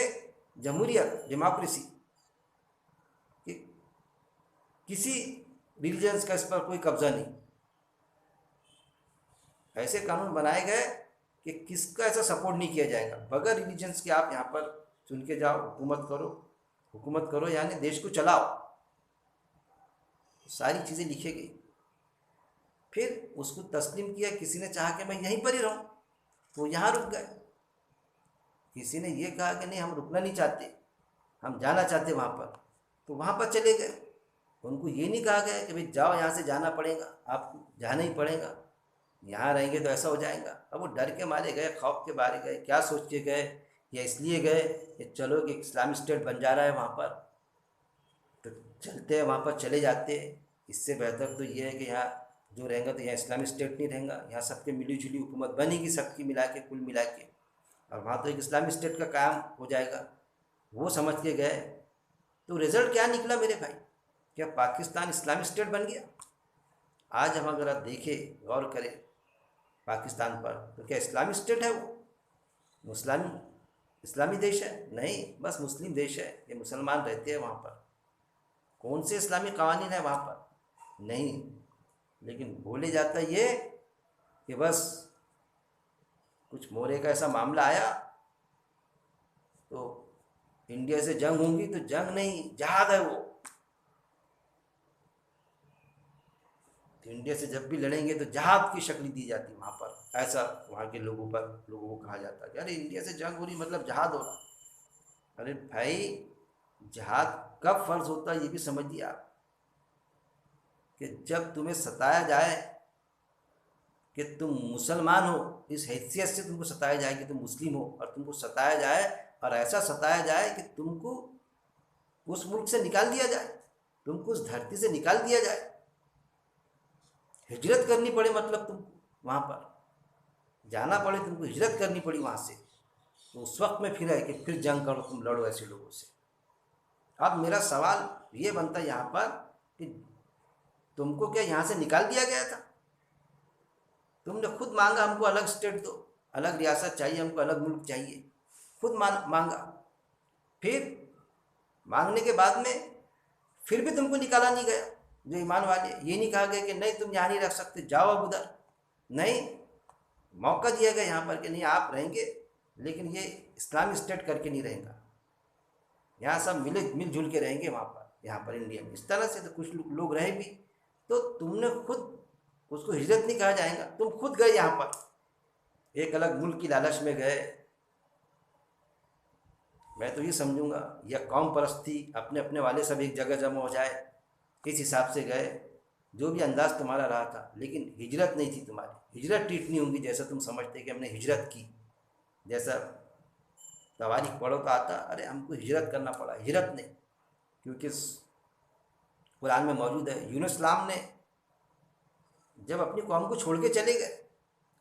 جمہوریت، ڈیموکریسی، کہ کسی ریلیجنس کا اس پر کوئی قبضہ نہیں۔ ایسے قانون بنائے گئے کہ کس کا ایسا سپورٹ نہیں کیا جائے گا، بغیر ریلیجنس کے آپ یہاں پر چن کے جاؤ، حکومت کرو یعنی دیش کو چلاؤ، ساری چیزیں لکھے گئی۔ پھر اس کو تسلیم کیا، کسی نے چاہا کہ میں یہیں پر ہی رہوں تو یہاں رک گئے، کسی نے یہ کہا کہ نہیں ہم رکنا نہیں چاہتے، ہم جانا چاہتے وہاں پر، تو وہاں پر چلے گئے۔ ان کو یہ نہیں کہا گیا کہ بھئی جاؤ، یہاں سے جانا پڑے گا، آپ کو جانا ہی پڑے گا، یہاں رہیں گے تو ایسا ہو جائے گا۔ اب وہ ڈر کے مارے گئے، خوف کے مارے گئے، کیا سوچ کے گئے، یا اس لیے گئے کہ چلو کہ اسلامی اسٹیٹ بن جا رہا ہے وہاں پر، تو چلتے ہیں وہاں پر، چلے جاتے ہیں۔ اس سے بہتر تو یہ ہے کہ یہاں جو رہیں گا تو یہاں اسلامی اسٹیٹ نہیں رہیں گا، یہاں سب کے ملی جلی حکومت بنے گی، سب کی ملا کے، کل ملا کے، اور وہاں تو ایک اسلامی اسٹیٹ کا قیام ہو جائے گا۔ وہ سمجھ کے گئے، تو رزلٹ کیا نکلا میرے بھائی؟ کیا پاکستان اسلامی اسٹیٹ بن گیا؟ آج ہم اگر آپ دیکھیں، غور کریں پاکستان پر، تو کیا اسلامی اسٹیٹ ہے وہ اسلامی دیش ہے؟ نہیں، بس مسلم دیش ہے، یہ مسلمان رہتے ہیں وہاں پر۔ کون سے اسلامی قوانین ہیں وہاں پر؟ نہیں، لیکن بولے جاتا یہ کہ بس کچھ مورے کا ایسا معاملہ آیا تو انڈیا سے جنگ ہوں گی، تو جنگ نہیں، جہاد ہے وہ، تو انڈیا سے جب بھی لڑیں گے تو جہاد کی شکل دی جاتی وہاں پر، ایسا وہاں کے لوگوں کو کہا جاتا ہے کہ ارے انڈیا سے جنگ ہو رہی مطلب جہاد ہو رہا۔ ارے بھائی، جہاد کب فرض ہوتا ہے یہ بھی سمجھیے آپ، کہ جب تمہیں ستایا جائے کہ تم مسلمان ہو، اس حیثیت سے تم کو ستایا جائے کہ تم مسلم ہو، اور تم کو ستایا جائے، اور ایسا ستایا جائے کہ تم کو اس ملک سے نکال دیا جائے، تم کو اس دھرتی سے نکال دیا جائے، ہجرت کرنی پڑے، مطلب تم کو وہاں پر جانا پڑے، تم کو ہجرت کرنی پڑی وہاں سے، تو اس وقت میں پھر ہے کہ پھر جنگ کرو، تم لڑو ایسے لوگوں سے۔ اب میرا سوال یہ بنتا ہے یہاں پر کہ تم کو کیا یہاں سے نکال دیا گیا تھا؟ تم نے خود مانگا ہم کو الگ اسٹیٹ دو، الگ ریاست چاہیے، ہم کو الگ ملک چاہیے، خود مانگا، پھر مانگنے کے بعد میں پھر بھی تم کو نکالا نہیں گیا۔ جو ایمان والے، یہ نہیں کہا گیا کہ نہیں تم یہاں نہیں رہ سکتے، جاؤ اب ادھر، نہیں، موقع دیا گیا یہاں پر کہ نہیں آپ رہیں گے، لیکن یہ اسلامی اسٹیٹ کر کے نہیں رہیں گا، یہاں سب مل جل کے رہیں گے وہاں پر، یہاں پر انڈیا میں۔ اس طرح سے تو کچھ لوگ رہے بھی، تو تم نے خود اس کو ہجرت نہیں کہا جائے گا، تم خود گئے یہاں پر، ایک الگ ملک کی لالچ میں گئے۔ میں تو یہ سمجھوں گا یا قوم پرستی، اپنے اپنے والے سب ایک جگہ جمع ہو جائے، اس حساب سے گئے، جو بھی انداز تمہارا رہا تھا، لیکن ہجرت نہیں تھی تمہاری۔ ہجرت ٹریٹ نہیں ہوں گی جیسا تم سمجھتے کہ ہم نے ہجرت کی، جیسا تواریخ پڑھو تو آتا ارے ہم کو ہجرت کرنا پڑا، ہجرت نہیں، کیونکہ قرآن میں موجود ہے۔ یونس اسلام نے جب اپنی قوم کو چھوڑ کے چلے گئے،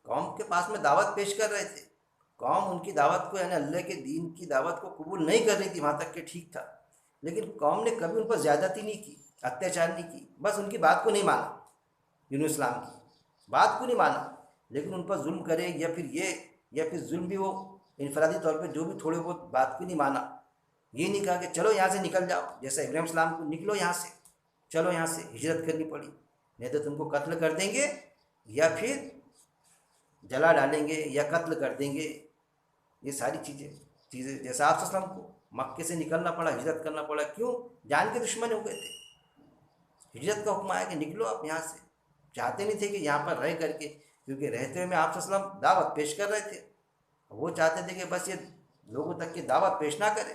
قوم کے پاس میں دعوت پیش کر رہے تھے، قوم ان کی دعوت کو، یعنی اللہ کے دین کی دعوت کو قبول نہیں کر رہی تھی، وہاں تک کہ ٹھیک تھا، لیکن قوم نے کبھی ان پر زیادتی نہیں کی، اتیاچار نہیں کی، بس ان کی بات کو نہیں مانا، یونس اسلام کی بات کو نہیں مانا، لیکن ان پر ظلم کرے یا پھر ظلم بھی وہ انفرادی طور پہ جو بھی تھوڑے بہت بات کو نہیں مانا، یہ نہیں کہا کہ چلو یہاں سے نکل جاؤ، جیسا ابراہیم السلام کو نکلو یہاں سے، چلو یہاں سے، ہجرت کرنی پڑی، نہیں تو تم کو قتل کر دیں گے یا پھر جلا ڈالیں گے یا قتل کر دیں گے۔ یہ ساری چیزیں جیسا آپ صلی اللہ علیہ وسلم کو مکے سے نکلنا پڑا، ہجرت کرنا پڑا، کیوں؟ جان کے دشمن ہو گئے تھے، ہجرت کا حکم آیا کہ نکلو آپ یہاں سے، چاہتے نہیں تھے کہ یہاں پر رہ کر کے، کیونکہ رہتے ہوئے میں آپ صلی اللہ علیہ وسلم دعوت پیش کر رہے تھے، وہ چاہتے تھے کہ بس یہ لوگوں تک کی دعوت پیش نہ کرے،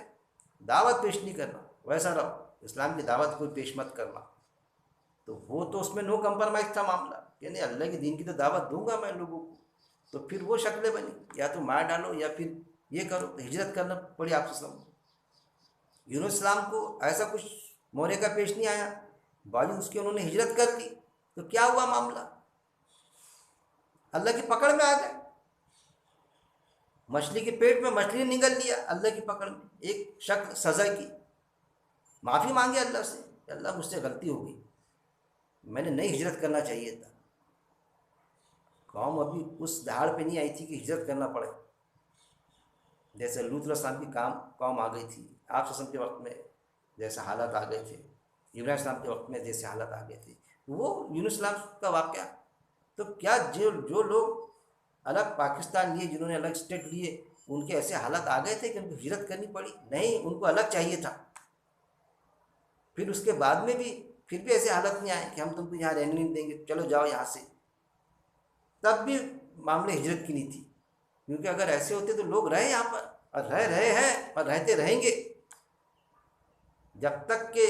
دعوت پیش نہیں کرنا، ویسا رہو، اسلام کی دعوت کوئی پیش مت کرنا۔ تو وہ تو اس میں نو کمپرمائز تھا معاملہ کہ نہیں، اللہ کے دین کی تو دعوت دوں گا میں لوگوں کو۔ تو پھر وہ شکلیں بنی، یا تو مار ڈالو یا پھر یہ کرو، تو ہجرت کرنا پڑی آپ صلی اللہ علیہ وسلم کو۔ یونس السلام کو ایسا کچھ مونے کا پیش نہیں آیا، باوجود اس کے انہوں نے ہجرت کر لی، تو کیا ہوا معاملہ؟ اللہ کی پکڑ میں آ گئے، مچھلی کے پیٹ میں مچھلی نے نگل لیا اللہ کی پکڑ میں، ایک شکل سزا کی، معافی مانگے اللہ سے کہ اللہ مجھ سے غلطی ہو گئی، میں نے نہیں ہجرت کرنا چاہیے تھا۔ قوم ابھی اس دہاڑ پہ نہیں آئی تھی کہ ہجرت کرنا پڑے، جیسے لوط علیہ السلام کی قوم آ گئی تھی، آپ وسلم کے وقت میں جیسے حالات آ گئے تھے، ابراہیم السلام کے وقت میں جیسے حالات آ گئے تھے، وہ یونس السلام کا واقعہ۔ تو کیا جو لوگ الگ پاکستان لیے، جنہوں نے الگ اسٹیٹ لیے، ان کے ایسے حالات آ گئے تھے کہ ان کو ہجرت کرنی پڑی؟ نہیں، ان کو الگ چاہیے تھا۔ پھر اس کے بعد میں بھی پھر بھی ایسے حالت نہیں آئے کہ ہم تم کو یہاں رہنے نہیں دیں گے، چلو جاؤ یہاں سے، تب بھی معاملے ہجرت کی نہیں تھی، کیونکہ اگر ایسے ہوتے تو لوگ رہے یہاں پر، اور رہ رہے ہیں اور رہتے رہیں گے جب تک کہ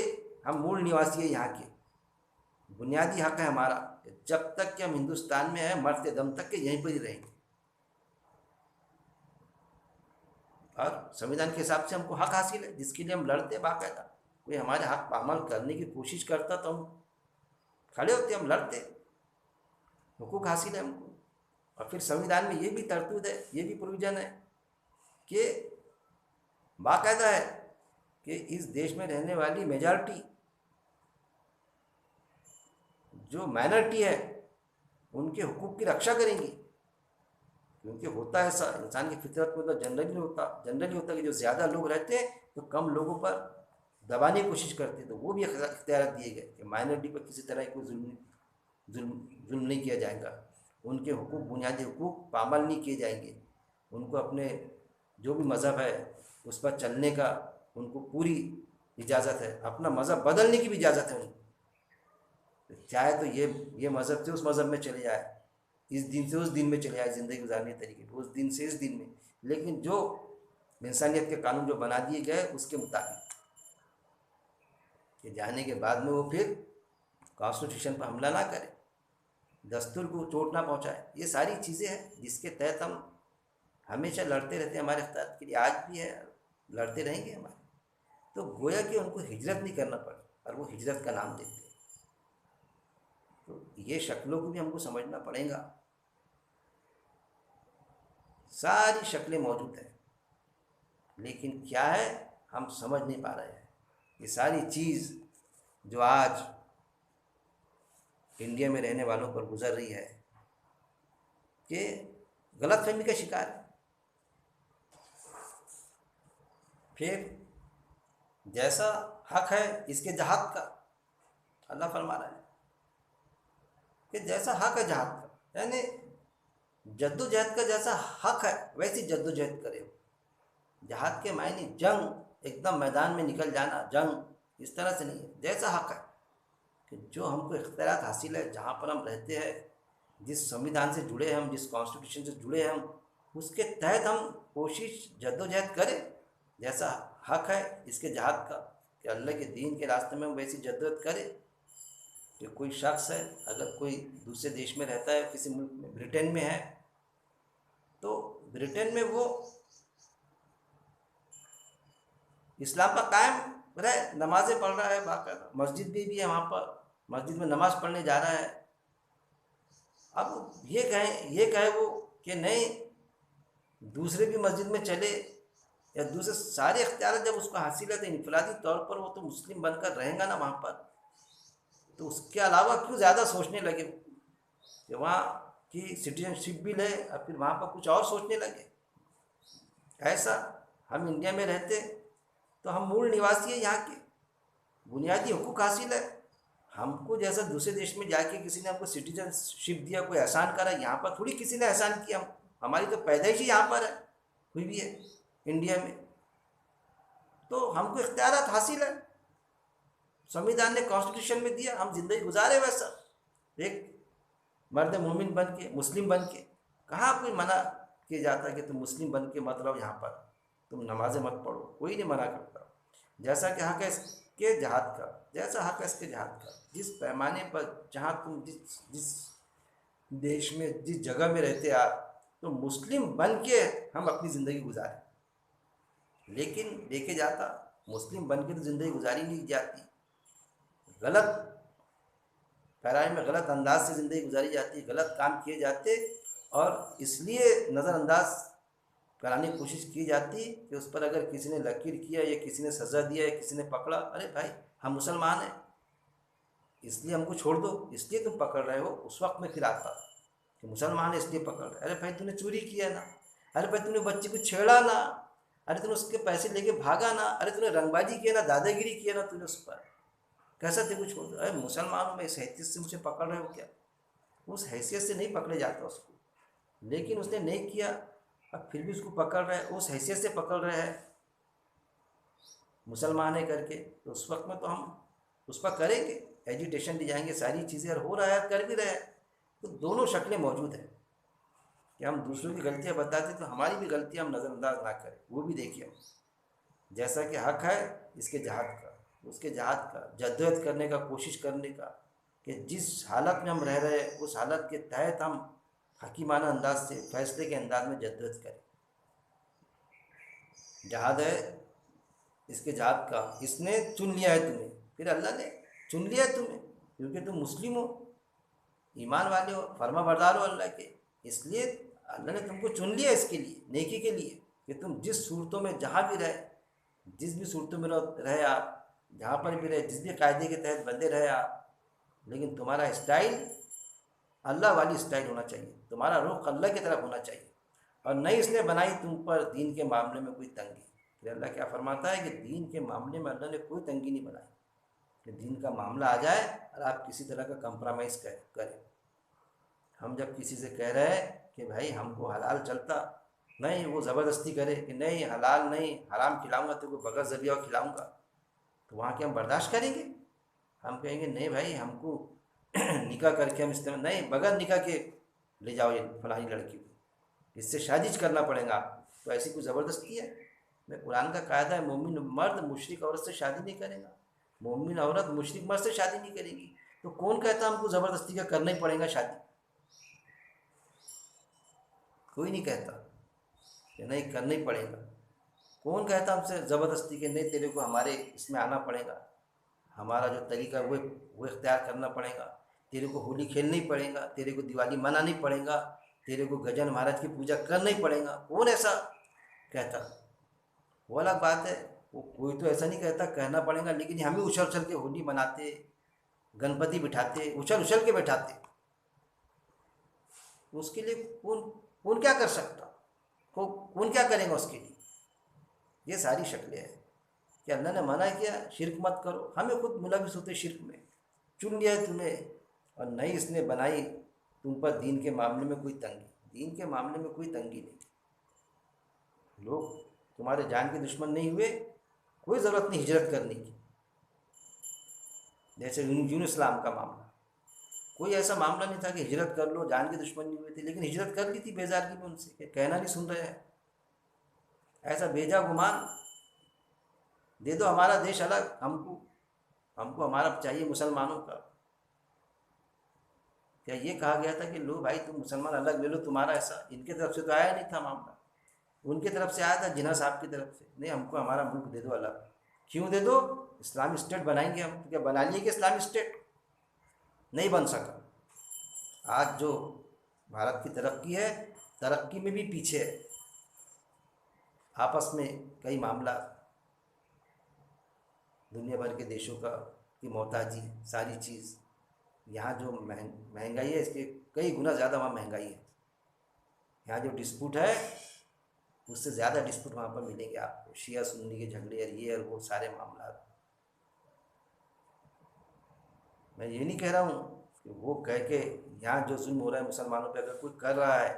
ہم مول نواسی ہیں یہاں کے۔ بنیادی حق ہے ہمارا کہ جب تک کہ ہم ہندوستان میں ہیں، مرتے دم تک کہ یہیں پر ہی رہیں گے، اور سنویدھان کے حساب سے ہم کو حق حاصل ہے جس کے لیے ہم لڑتے باقاعدہ۔ کوئی ہمارے حق پامال کرنے کی کوشش کرتا تو ہم کھڑے ہوتے، ہم لڑتے، حقوق حاصل ہے ہم کو۔ اور پھر سنویدھان میں یہ بھی ترتیب ہے، یہ بھی پروویژن ہے کہ باقاعدہ ہے کہ اس دیش میں رہنے والی میجارٹی جو مائنرٹی ہے ان کے حقوق کی رکشا کریں گی، کیونکہ ہوتا ہے ایسا انسان کی فطرت میں، تو جنرلی ہوتا کہ جو زیادہ لوگ رہتے ہیں تو کم لوگوں پر دبانے کی کوشش کرتے ہیں، تو وہ بھی اختیارات دیے گئے کہ مائنرٹی پر کسی طرح کوئی ظلم نہیں کیا جائے گا، ان کے حقوق، بنیادی حقوق پامال نہیں کیے جائیں گے، ان کو اپنے جو بھی مذہب ہے اس پر چلنے کا ان کو پوری اجازت ہے، اپنا مذہب بدلنے کی بھی اجازت ہے ان کو، چاہے تو یہ مذہب سے اس مذہب میں چلے جائے، اس دن سے اس دن میں چلے جائے، زندگی گزارنے کے طریقے اس دن سے اس دن میں، لیکن جو انسانیت کے قانون جو بنا دیے گئے اس کے مطابق، کہ جانے کے بعد میں وہ پھر کانسٹیٹیوشن پر حملہ نہ کرے، دستور کو چوٹ نہ پہنچائے۔ یہ ساری چیزیں ہیں جس کے تحت ہم ہمیشہ لڑتے رہتے ہیں، ہمارے اختیار کے لیے آج بھی ہے، لڑتے رہیں گے ہمارے۔ تو گویا کہ ان کو ہجرت نہیں کرنا پڑے اور وہ ہجرت کا نام دیتے ہیں۔ تو یہ شکلوں کو بھی ہم کو سمجھنا پڑے گا، ساری شکلیں موجود ہیں، لیکن کیا ہے ہم سمجھ نہیں پا رہے ہیں۔ یہ ساری چیز جو آج انڈیا میں رہنے والوں پر گزر رہی ہے کہ غلط فہمی کا شکار ہے۔ پھر جیسا حق ہے اس کے جہاد کا، اللہ فرما رہا ہے کہ جیسا حق ہے جہاد کا، یعنی جد و جہد کا جیسا حق ہے ویسی جد و جہد کرے۔ جہاد کے معنی جنگ، ایک دم میدان میں نکل جانا، جنگ اس طرح سے نہیں ہے، جیسا حق ہے کہ جو ہم کو اختیارات حاصل ہے، جہاں پر ہم رہتے ہیں، جس سنویدھان سے جڑے ہیں ہم، جس کانسٹیٹیوشن سے جڑے ہیں ہم، اس کے تحت ہم کوشش جد و جہد کریں، جیسا حق ہے اس کے جہاد کا کہ اللہ کے دین کے راستے میں ہم ویسی جدوجہد کریں۔ کہ کوئی شخص ہے، اگر کوئی دوسرے دیش میں رہتا ہے، کسی ملک میں، برٹین میں ہے، تو برٹین میں وہ اسلام پر قائم رہے، نمازیں پڑھ رہا ہے، باقاعدہ مسجد بھی ہے وہاں پر، مسجد میں نماز پڑھنے جا رہا ہے۔ اب یہ کہے وہ کہ نہیں دوسرے بھی مسجد میں چلے، یا دوسرے سارے اختیارات جب اس کو حاصل ہے تو انفرادی طور پر وہ تو مسلم بن کر رہے گا نا وہاں پر، تو اس کے علاوہ کیوں زیادہ سوچنے لگے کہ وہاں کی سٹیزن شپ بھی لے اور پھر وہاں پر کچھ اور سوچنے لگے؟ ایسا ہم انڈیا میں رہتے تو ہم مول نواسی ہیں، یہاں کے بنیادی حقوق حاصل ہے ہم کو، جیسا دوسرے دیش میں جا کے کسی نے ہم کو سٹیزن شپ دیا، کوئی احسان کرا، یہاں پر تھوڑی کسی نے احسان کیا، ہماری تو پیدائش ہی یہاں پر ہے، ہوئی بھی ہے انڈیا میں، تو ہم کو اختیارات حاصل ہے، سنویدھان نے کانسٹیٹیوشن میں دیا، ہم زندگی گزارے ویسا۔ ایک مرد مومن بن کے، مسلم بن کے، کہاں کوئی منع کیا جاتا ہے کہ تم مسلم بن کے مت رہو یہاں پر، تم نمازیں مت پڑھو، کوئی نہیں منع کرتا۔ جیسا کہ حق ہے اس کے جہاد کا، جیسا حق ہے اس کے جہاد کا، جس پیمانے پر جہاں تم جس دیش میں جس جگہ میں رہتے آپ، تو مسلم بن کے ہم اپنی زندگی گزاریں۔ لیکن دیکھے جاتا مسلم بن کے تو زندگی گزاری نہیں جاتی، غلط پیرائی میں غلط انداز سے زندگی گزاری جاتی ہے، غلط کام کیے جاتے، اور اس لیے نظر انداز کرانے کی کوشش کی جاتی کہ اس پر اگر کسی نے لکیر کیا یا کسی نے سزا دیا یا کسی نے پکڑا، ارے بھائی ہم مسلمان ہیں اس لیے ہم کو چھوڑ دو، اس لیے تم پکڑ رہے ہو۔ اس وقت میں پھر آتا کہ مسلمان ہے اس لیے پکڑ رہے، ارے بھائی تو نے چوری کیا نا، ارے بھائی تو نے بچے کو چھیڑا نا، ارے تو نے اس کے پیسے لے کے بھاگا نا، ارے تو نے رنگ بازی کیا نا، دادا گیری کیا نا، تو نے اس پر کیسا تھے کو چھوڑ دو؟ ارے مسلمانوں میں اس حیثیت سے مجھے پکڑ رہے ہو کیا؟ اس حیثیت سے نہیں پکڑے جاتا اس کو، لیکن اس نے نہیں کیا، اب پھر بھی اس کو پکڑ رہے ہیں، اس حیثیت سے پکڑ رہے ہیں مسلمان ہے کر کے، تو اس وقت میں تو ہم اس پر کریں گے، ایجوٹیشن دی جائیں گے، ساری چیزیں، اور ہو رہا ہے کر بھی رہے ہیں۔ تو دونوں شکلیں موجود ہیں کہ ہم دوسروں کی غلطیاں بتاتے تو ہماری بھی غلطیاں ہم نظر انداز نہ کریں، وہ بھی دیکھیے ہم، جیسا کہ حق ہے اس کے جہاد کا، اس کے جہاد کا، جدوجہد کرنے کا، کوشش کرنے کا، کہ جس حالت میں ہم رہ رہے ہیں اس حالت کے تحت ہم حکیمانہ انداز سے، فیصلے کے انداز میں جدوجہد کریں۔ جہاد ہے اس کے جہاد کا، اس نے چن لیا ہے تمہیں، پھر اللہ نے چن لیا ہے تمہیں کیونکہ تم مسلم ہو، ایمان والے ہو، فرما بردار ہو اللہ کے، اس لیے اللہ نے تم کو چن لیا اس کے لیے، نیکی کے لیے، کہ تم جس صورتوں میں جہاں بھی رہے، جس بھی صورتوں میں رہے آپ، جہاں پر بھی رہے، جس بھی قاعدے کے تحت بندے رہے آپ، لیکن تمہارا اسٹائل اللہ والی اسٹائل ہونا چاہیے، تمہارا رخ اللہ کی طرف ہونا چاہیے، اور نہیں اس نے بنائی تم پر دین کے معاملے میں کوئی تنگی۔ پھر اللہ کیا فرماتا ہے کہ دین کے معاملے میں اللہ نے کوئی تنگی نہیں بنائی، کہ دین کا معاملہ آ جائے اور آپ کسی طرح کا کمپرومائز کریں۔ ہم جب کسی سے کہہ رہے ہیں کہ بھائی ہم کو حلال چلتا نہیں، وہ زبردستی کرے کہ نہیں حلال نہیں، حرام کھلاؤں گا تو کو بغیر ذبیحہ کھلاؤں گا، تو وہاں کے ہم برداشت کریں گے؟ ہم کہیں گے نہیں بھائی ہم کو نکاح کر کے ہم استعمال نہیں، بغیر نکاح کے لے جاؤ یہ فلانی لڑکی کو، اس سے شادی کرنا پڑے گا، تو ایسی کوئی زبردستی ہے؟ میں قرآن کا قاعدہ ہے مومن مرد مشرک عورت سے شادی نہیں کرے گا، مومن عورت مشرک مرد سے شادی نہیں کرے گی، تو کون کہتا ہم کو زبردستی کا کرنا ہی پڑے گا شادی؟ کوئی نہیں کہتا کہ نہیں کرنا ہی پڑے گا۔ کون کہتا ہم سے زبردستی کہ نہیں تیرے کو ہمارے اس میں آنا پڑے گا، ہمارا جو طریقہ ہے وہ اختیار کرنا پڑے گا، تیرے کو ہولی کھیلنا ہی پڑے گا، تیرے کو دیوالی منانا ہی پڑے گا، تیرے کو گجن مہاراج کی پوجا کرنا ہی پڑے گا؟ کون ایسا کہتا؟ وہ الگ بات ہے، وہ کوئی تو ایسا نہیں کہتا کہنا پڑے گا، لیکن ہم ہی اچھل اچھل کے ہولی مناتے، گنپتی بٹھاتے، اچھل اچھل کے بٹھاتے، اس کے لیے کون کیا کر سکتا؟ کون کیا کرے گا اس کے لیے؟ یہ ساری شکلیں ہیں کہ اللہ نے منع کیا شرک مت کرو، ہمیں خود ملوث ہوتے شرک میں، چن لیا ہے تمہیں، اور نہیں اس نے بنائی تم پر دین کے معاملے میں کوئی تنگی، دین کے معاملے میں کوئی تنگی نہیں، لوگ تمہارے جان کے دشمن نہیں ہوئے، کوئی ضرورت نہیں ہجرت کرنے کی، جیسے یونس اسلام کا معاملہ، کوئی ایسا معاملہ نہیں تھا کہ ہجرت کر لو، جان کے دشمن نہیں ہوئے تھے، لیکن ہجرت کر لی تھی بیزارگی میں ان سے کہ کہنا نہیں سن رہے ہیں، ایسا بیجا گمان دے دو ہمارا دیش الگ، ہم کو ہمارا چاہیے مسلمانوں کا۔ کیا یہ کہا گیا تھا کہ لو بھائی تم مسلمان الگ لے لو تمہارا؟ ایسا ان کی طرف سے تو آیا نہیں تھا معاملہ، ان کی طرف سے آیا تھا جناح صاحب کی طرف سے، نہیں ہم کو ہمارا ملک دے دو الگ۔ کیوں دے دو؟ اسلامی اسٹیٹ بنائیں گے ہم، کیا بنا لیے کہ اسلامی اسٹیٹ نہیں بن سکا۔ آج جو بھارت کی ترقی ہے، ترقی میں بھی پیچھے ہے، آپس میں کئی معاملات، دنیا بھر کے دیشوں کا کی محتاجی، ساری چیز، یہاں جو مہنگائی ہے اس کے کئی گنا زیادہ وہاں مہنگائی ہے، یہاں جو ڈسپوٹ ہے اس سے زیادہ ڈسپوٹ وہاں پر ملیں گے آپ کو، شیعہ سنی کے جھگڑے اور یہ اور وہ سارے معاملات۔ میں یہ نہیں کہہ رہا ہوں کہ وہ کہہ کے یہاں جو ظلم ہو رہا ہے مسلمانوں پہ اگر کوئی کر رہا ہے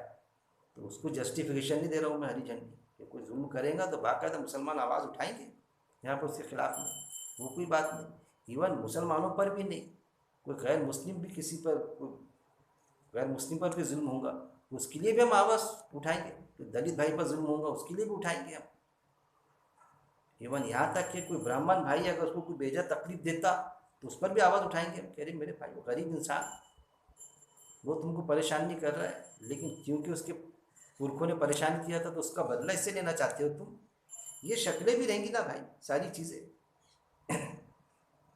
تو اس کو جسٹیفیکیشن نہیں دے رہا ہوں میں ہری جھنڈی، کہ کوئی ظلم کرے گا تو باقاعدہ مسلمان آواز اٹھائیں گے یہاں پر اس کے خلاف میں، وہ کوئی بات نہیں، ایون مسلمانوں پر بھی نہیں، کوئی غیر مسلم بھی کسی پر غیر مسلم پر بھی ظلم ہوگا اس کے لیے بھی ہم آواز اٹھائیں گے، تو دلت بھائی پر ظلم ہوگا اس کے لیے بھی اٹھائیں گے ہم. ایون یہاں تک کہ کوئی برہمن بھائی اگر اس کو کوئی بیجا تکلیف دیتا تو اس پر بھی آواز اٹھائیں گے. ہم کہہ رہے میرے بھائی وہ غریب انسان، وہ تم کو پریشان نہیں کر رہا ہے، لیکن کیونکہ اس کے پرکھوں نے پریشان کیا تھا تو اس کا بدلہ اس سے لینا چاہتے ہو تم. یہ شکلیں بھی رہیں گی نا بھائی ساری چیزیں.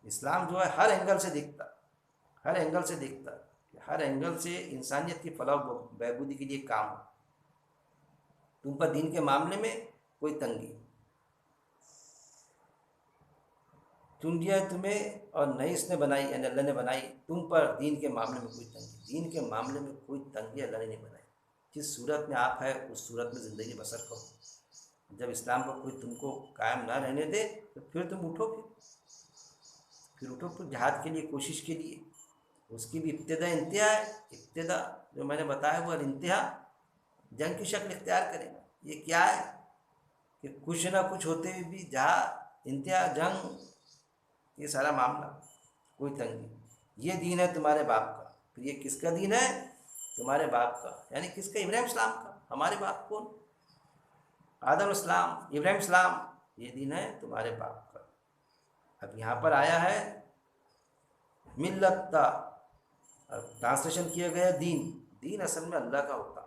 اسلام جو ہے ہر اینگل سے دیکھتا، ہر اینگل سے دیکھتا کہ ہر اینگل سے انسانیت کی فلاح و بہبودی کے لیے کام ہو. تم پر دین کے معاملے میں کوئی تنگی چن دیا ہے تمہیں اور نئی اس نے بنائی، یعنی اللہ نے بنائی، تم پر دین کے معاملے میں کوئی تنگی، دین کے معاملے میں کوئی تنگی اللہ نے نہیں بنائی. جس صورت میں آپ ہے اس صورت میں زندگی بسر کرو. جب اسلام پر کوئی تم کو قائم نہ رہنے دے تو پھر تم اٹھو، پھر اٹھو، پھر جہاد کے لیے، کوشش کے لیے. اس کی بھی ابتدا انتہا ہے. ابتدا جو میں نے بتایا وہ انتہا جنگ کی شکل اختیار کرے گا. یہ کیا ہے کہ کچھ نہ کچھ ہوتے ہوئے بھی جہاں انتہا جنگ، یہ سارا معاملہ کوئی تنگی. یہ دین ہے تمہارے باپ کا. پھر یہ کس کا دین ہے؟ تمہارے باپ کا. یعنی کس کا؟ ابراہیم اسلام کا. ہمارے باپ کون؟ آدم اسلام، ابراہیم اسلام. یہ دین ہے تمہارے باپ کا. اب یہاں پر آیا ہے ملت، ٹرانسلیشن کیا گیا دین. دین اصل میں اللہ کا ہوتا.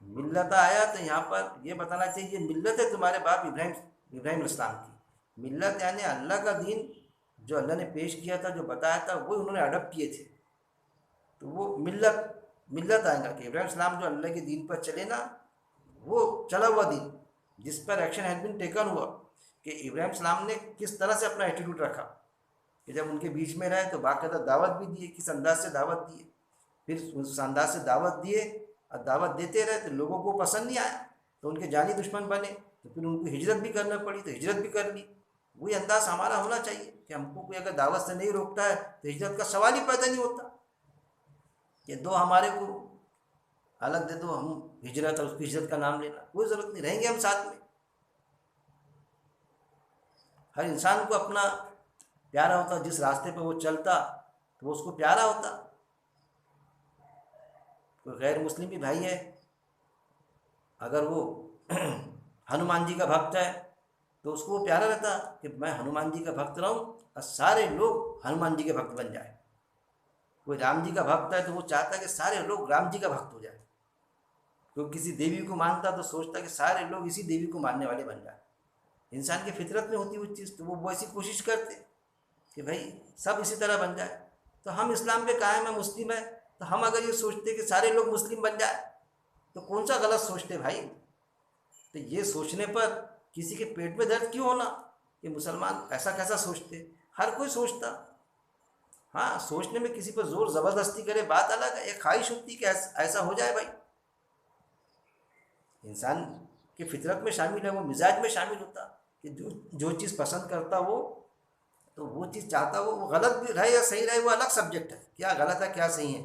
ملت آیا تو یہاں پر یہ بتانا چاہیے یہ ملت ہے تمہارے باپ ابراہیم اسلام کی. ملت یعنی اللہ کا دین جو اللہ نے پیش کیا تھا، جو بتایا تھا، وہ انہوں نے اڈاپٹ کیے تھے. تو وہ ملت آئے گا کہ ابراہیم اسلام جو اللہ کے دین پر چلے نا، وہ چلا ہوا دین جس پر ایکشن ہیز بین ٹیکن ہوا. کہ ابراہیم اسلام نے کس طرح سے اپنا ایٹیٹیوڈ رکھا کہ جب ان کے بیچ میں رہے تو باقاعدہ دعوت بھی دیے. کس انداز سے دعوت دیے، پھر اس انداز سے دعوت دیے اور دعوت دیتے رہے تو لوگوں کو پسند نہیں آیا تو ان کے جانی دشمن بنے، تو پھر ان کو ہجرت بھی کرنا پڑی تو ہجرت بھی کر لی. وہی انداز ہمارا ہونا چاہیے کہ ہم کو کوئی اگر دعوت سے نہیں روکتا ہے تو ہجرت کا سوال ہی پیدا نہیں ہوتا کہ دو ہمارے کو الگ دے دو، ہم ہجرت اور اس کی ہجرت کا نام لینا کوئی ضرورت نہیں. رہیں گے ہم ساتھ میں. ہر انسان کو اپنا پیارا ہوتا، جس راستے پہ وہ چلتا تو وہ اس کو پیارا ہوتا. کوئی غیر مسلم بھی بھائی ہے، اگر وہ ہنومان جی کا بھکت ہے تو اس کو وہ پیارا رہتا کہ میں ہنومان جی کا بھکت رہوں اور سارے لوگ ہنومان جی کے بھکت بن جائیں. کوئی رام جی کا بھکت ہے تو وہ چاہتا کہ سارے لوگ رام جی کا بھکت ہو جائیں. کوئی کسی دیوی کو مانتا تو سوچتا کہ سارے لوگ اسی دیوی کو ماننے والے بن جائیں. انسان کی فطرت میں ہوتی وہ چیز، تو وہ ایسی کوشش کرتے کہ بھائی سب اسی طرح بن جائے. تو ہم اسلام پہ قائم ہیں، مسلم ہیں، تو ہم اگر یہ سوچتے کہ سارے لوگ مسلم بن جائے تو کون سا غلط سوچتے بھائی. تو یہ سوچنے پر کسی کے پیٹ میں درد کیوں ہونا کہ مسلمان ایسا کیسا سوچتے؟ ہر کوئی سوچتا. ہاں سوچنے میں کسی پر زور زبردستی کرے بات الگ ہے. ایک خواہش ہوتی کہ ایسا ہو جائے بھائی. انسان کی فطرت میں شامل ہے، وہ مزاج میں شامل ہوتا کہ جو چیز پسند کرتا وہ تو وہ چیز چاہتا وہ غلط بھی رہے یا صحیح رہے وہ الگ سبجیکٹ ہے، کیا غلط ہے کیا صحیح ہے.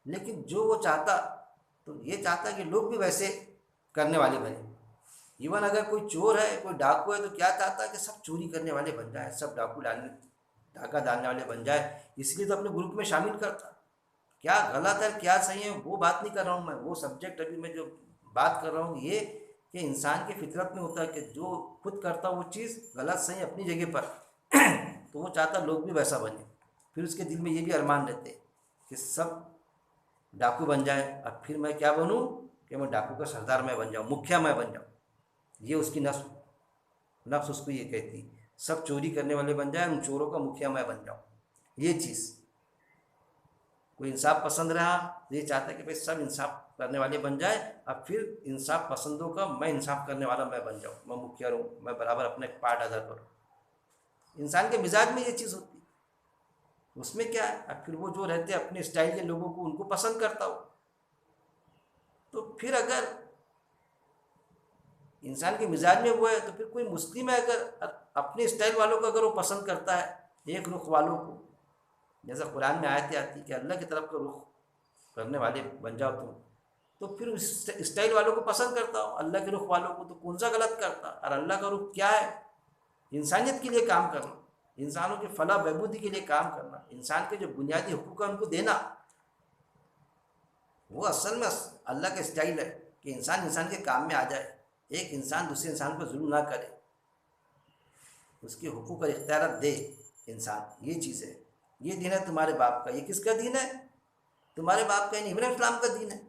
لیکن جو وہ چاہتا تو یہ چاہتا کہ لوگ بھی ویسے کرنے والے بنے. ایون اگر کوئی چور ہے، کوئی ڈاکو ہے، تو کیا چاہتا ہے کہ سب چوری کرنے والے بن جائیں، سب ڈاکہ ڈالنے والے بن جائے. اس لیے تو اپنے گروپ میں شامل کرتا. کیا غلط ہے کیا صحیح ہے وہ بات نہیں کر رہا ہوں میں، وہ سبجیکٹ ابھی میں جو بات کر رہا ہوں یہ کہ انسان کی فطرت میں ہوتا ہے کہ جو خود کرتا وہ چیز غلط صحیح اپنی جگہ پر تو وہ چاہتا لوگ بھی ویسا بنے. پھر اس کے دل میں یہ بھی ارمان رہتے کہ سب ڈاکو بن جائے، اور پھر میں کیا بنوں کہ میں ڈاکو کا سردار میں بن جاؤں، مکھیا میں بن جاؤں. یہ اس کی نفس اس کو یہ کہتی سب چوری کرنے والے بن جائیں، ان چوروں کا مکھیا میں بن جاؤں. یہ چیز کوئی انصاف پسند رہا تو یہ چاہتا ہے کہ بھائی سب انصاف کرنے والے بن جائے، اور پھر انصاف پسندوں کا میں انصاف کرنے والا میں بن جاؤں، میں مکھیا رہوں، میں برابر اپنے پارٹ ادا کروں. انسان کے مزاج میں یہ چیز ہوتی. اس میں کیا ہے، اب پھر وہ جو رہتے اپنے اسٹائل کے لوگوں کو ان کو پسند کرتا ہو. تو پھر اگر انسان کے مزاج میں وہ ہے تو پھر کوئی مسلم ہے اگر اپنے اسٹائل والوں کو اگر وہ پسند کرتا ہے، ایک رخ والوں کو، جیسا قرآن میں آیتیں آتی کہ اللہ کی طرف کا رخ کرنے والے بن جاؤ تم، تو پھر اس اسٹائل والوں کو پسند کرتا ہو، اللہ کے رخ والوں کو، تو کون سا غلط کرتا. اور اللہ کا رخ کیا ہے؟ انسانیت کے لیے کام کرنا، انسانوں کی فلاح بہبودی کے لیے کام کرنا، انسان کے جو بنیادی حقوق ہیں ان کو دینا. وہ اصل میں اللہ کا اسٹائل ہے کہ انسان انسان کے کام میں آ جائے، ایک انسان دوسرے انسان پر ظلم نہ کرے، اس کے حقوق اور اختیارات دے انسان، یہ چیز ہے۔ یہ دین ہے تمہارے باپ کا۔ یہ کس کا دین ہے؟ تمہارے باپ کا، یعنی ابراہیم السلام کا دین ہے۔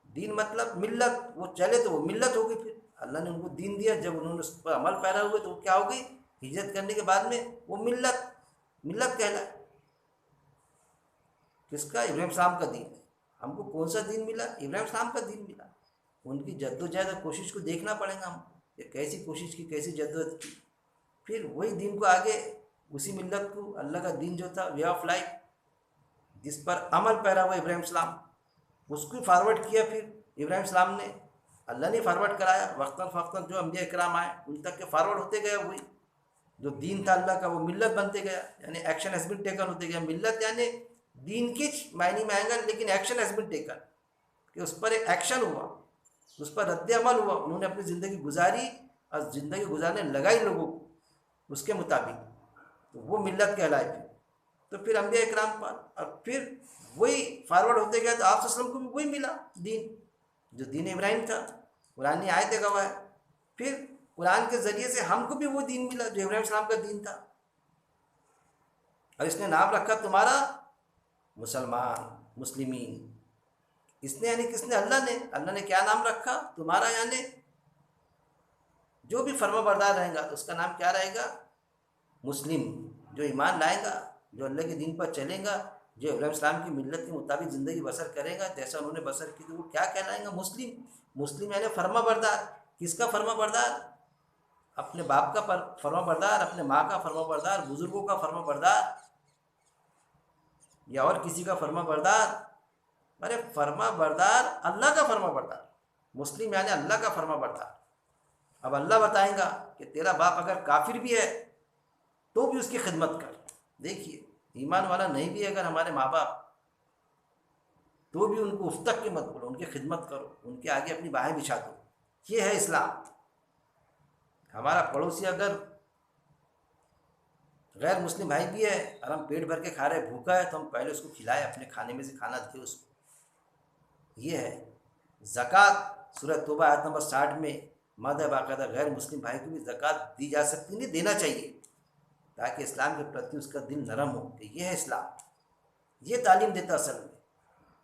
دین مطلب ملت، وہ چلے تو وہ ملت ہوگی، پھر اللہ نے ان کو دین دیا، جب انہوں نے اس پر عمل پیرا ہوئے تو وہ کیا ہو گئی؟ ہجرت کرنے کے بعد میں وہ ملت کہلائے۔ کس کا؟ ابراہیم السلام کا دین ہے۔ ہم کو کون سا دین ملا؟ ابراہیم السلام کا دین ملا۔ ان کی جد و جہد اور کوشش کو دیکھنا پڑے گا ہم، کہ کیسی کوشش کی، کیسی جدوجہد کی، پھر وہی دین کو آگے، اسی ملت کو، اللہ کا دین جو تھا، وے آف لائف، جس پر عمل پیرا ہوا ابراہیم السلام، اس کو فارورڈ کیا پھر ابراہیم السلام نے۔ اللہ نے فارورڈ کرایا، وقتاً فوقتاً جو انبیاء اکرام آئے ان تک کے فارورڈ ہوتے گیا، وہی جو دین تھا اللہ کا وہ ملت بنتے گیا، یعنی ایکشن ہیز بین ٹیکن ہوتے گیا۔ ملت یعنی دین کی معنی میں آئے گا، لیکن ایکشن ہیز بین ٹیکن، کہ اس پر ایک ایکشن ہوا، اس پر رد عمل ہوا، انہوں نے اپنی زندگی گزاری اور زندگی گزارنے لگائی لوگوں کو اس کے مطابق، تو وہ ملت کہلائے پھر۔ تو پھر انبیاء اکرام پر، اور پھر وہی فارورڈ ہوتے گیا، تو آپ صلی اللہ علیہ وسلم کو بھی وہی ملا دین، جو دین ابراہیم تھا، قرآن نے آیت گواہ ہے۔ پھر قرآن کے ذریعے سے ہم کو بھی وہ دین ملا جو ابراہیم السلام کا دین تھا، اور اس نے نام رکھا تمہارا مسلمان، مسلمین۔ اس نے یعنی کس نے؟ اللہ نے کیا نام رکھا؟ تمہارا، یعنی جو بھی فرما بردار رہے گا تو اس کا نام کیا رہے گا؟ مسلم۔ جو ایمان لائے گا، جو اللہ کے دین پر چلے گا، جو ابراہیم السلام کی ملت کے مطابق زندگی بسر کرے گا جیسا انہوں نے بسر کی، تو وہ کیا کہلائیں گا؟ مسلم۔ مسلم یعنی فرما بردار۔ کس کا فرما بردار؟ اپنے باپ کا فرما بردار، اپنے ماں کا فرما بردار، بزرگوں کا فرما بردار، یا اور کسی کا فرما بردار؟ ارے فرما بردار، اللہ کا فرما بردار۔ مسلم یعنی اللہ کا فرما بردار۔ اب اللہ بتائیں گا کہ تیرا باپ اگر کافر بھی ہے تو بھی اس کی خدمت کر۔ دیکھیے، ایمان والا نہیں بھی اگر ہمارے ماں باپ، تو بھی ان کو اف تک کے مت بولو، ان کی خدمت کرو، ان کے آگے اپنی باہیں بچھا دو۔ یہ ہے اسلام۔ ہمارا پڑوسی اگر غیر مسلم بھائی بھی ہے اور ہم پیٹ بھر کے کھا رہے، بھوکا ہے، تو ہم پہلے اس کو کھلائے، اپنے کھانے میں سے کھانا دے اس کو۔ یہ ہے زکوٰۃ۔ سورہ توبہ آیت نمبر 60 میں مد ہے باقاعدہ، غیر مسلم بھائی کو بھی زکوٰۃ دی جا سکتی، نہیں دینا چاہیے، تاکہ اسلام کے پرتی اس کا دل نرم ہو کہ یہ ہے اسلام۔ یہ تعلیم دیتا اصل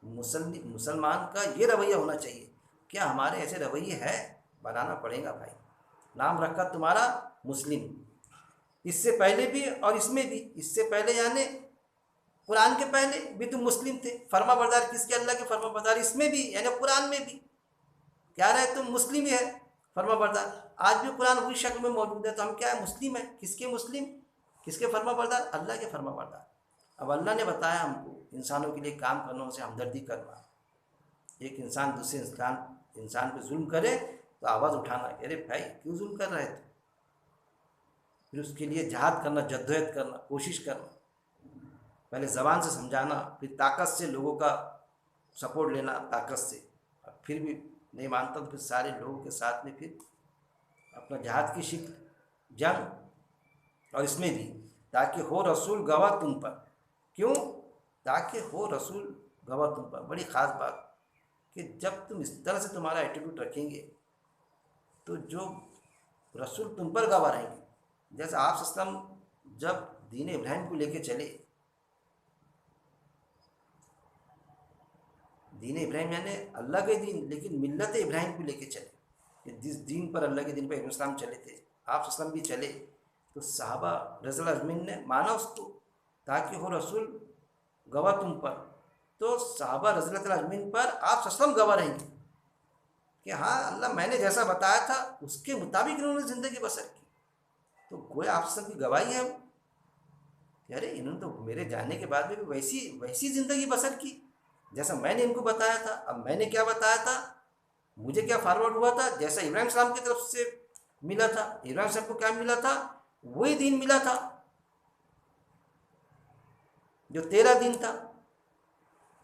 میں مسلمان کا یہ رویہ ہونا چاہیے۔ کیا ہمارے ایسے رویے ہے؟ بنانا پڑے گا بھائی۔ نام رکھا تمہارا مسلم، اس سے پہلے بھی اور اس میں بھی۔ اس سے پہلے یعنی قرآن کے پہلے بھی تم مسلم تھے، فرما بردار کس کے؟ اللہ کے فرما بردار۔ اس میں بھی یعنی قرآن میں بھی کیا رہے تم؟ مسلم ہی ہے، فرما بردار۔ آج بھی قرآن وہی شکل میں موجود ہے، تو ہم کیا ہے؟ مسلم ہیں۔ کس کے مسلم؟ کس کے فرما بردار؟ اللہ کے فرما بردار۔ اب اللہ نے بتایا ہم کو انسانوں کے لیے کام کرنا، اسے ہمدردی کرنا۔ ایک انسان دوسرے انسان پہ ظلم کرے تو آواز اٹھانا کہ ارے بھائی کیوں ظلم کر رہے تھے، پھر اس کے لیے جہاد کرنا، جدوجہد کرنا، کوشش کرنا، پہلے زبان سے سمجھانا، پھر طاقت سے لوگوں کا سپورٹ لینا، طاقت سے، اور پھر بھی نہیں مانتا تو پھر سارے لوگوں کے ساتھ میں پھر اپنا جہاد کی شکل، جنگ۔ اور اس میں بھی تاکہ ہو رسول گواہ تم پر۔ کیوں؟ تاکہ ہو رسول گواہ تم پر۔ بڑی خاص بات کہ جب تم اس طرح سے تمہارا ایٹیٹیوڈ رکھیں گے تو جو رسول تم پر گواہ رہیں گے۔ جیسے آپ صلی اللہ علیہ وسلم جب دین ابراہیم کو لے کے چلے، دین ابراہیم یعنی اللہ کے دین، لیکن ملت ابراہیم کو لے کے چلے، کہ جس دین پر، اللہ کے دین پر ابراہیم السلام چلے تھے، آپ صلی اللہ علیہ وسلم بھی چلے، تو صحابہ رضی اللہ اجمعین نے مانا اس کو، تاکہ ہو رسول گواہ تم پر۔ تو صحابہ رضی اللہ اجمعین پر آپ صلی اللہ علیہ وسلم گواہ رہیں گے کہ ہاں اللہ میں نے جیسا بتایا تھا اس کے مطابق انہوں نے زندگی بسر کی۔ تو گویا آپ صلی اللہ علیہ وسلم کی گواہی ہے وہ کہ ارے انہوں نے تو میرے جانے کے بعد بھی ویسی زندگی بسر کی جیسا میں نے ان کو بتایا تھا۔ اب میں نے کیا بتایا تھا، مجھے کیا فارورڈ ہوا تھا، جیسا ابراہیم السلام کی طرف سے ملا تھا، ابراہیم السلام کو کیا ملا تھا، وہی دین ملا تھا جو تیرا دین تھا،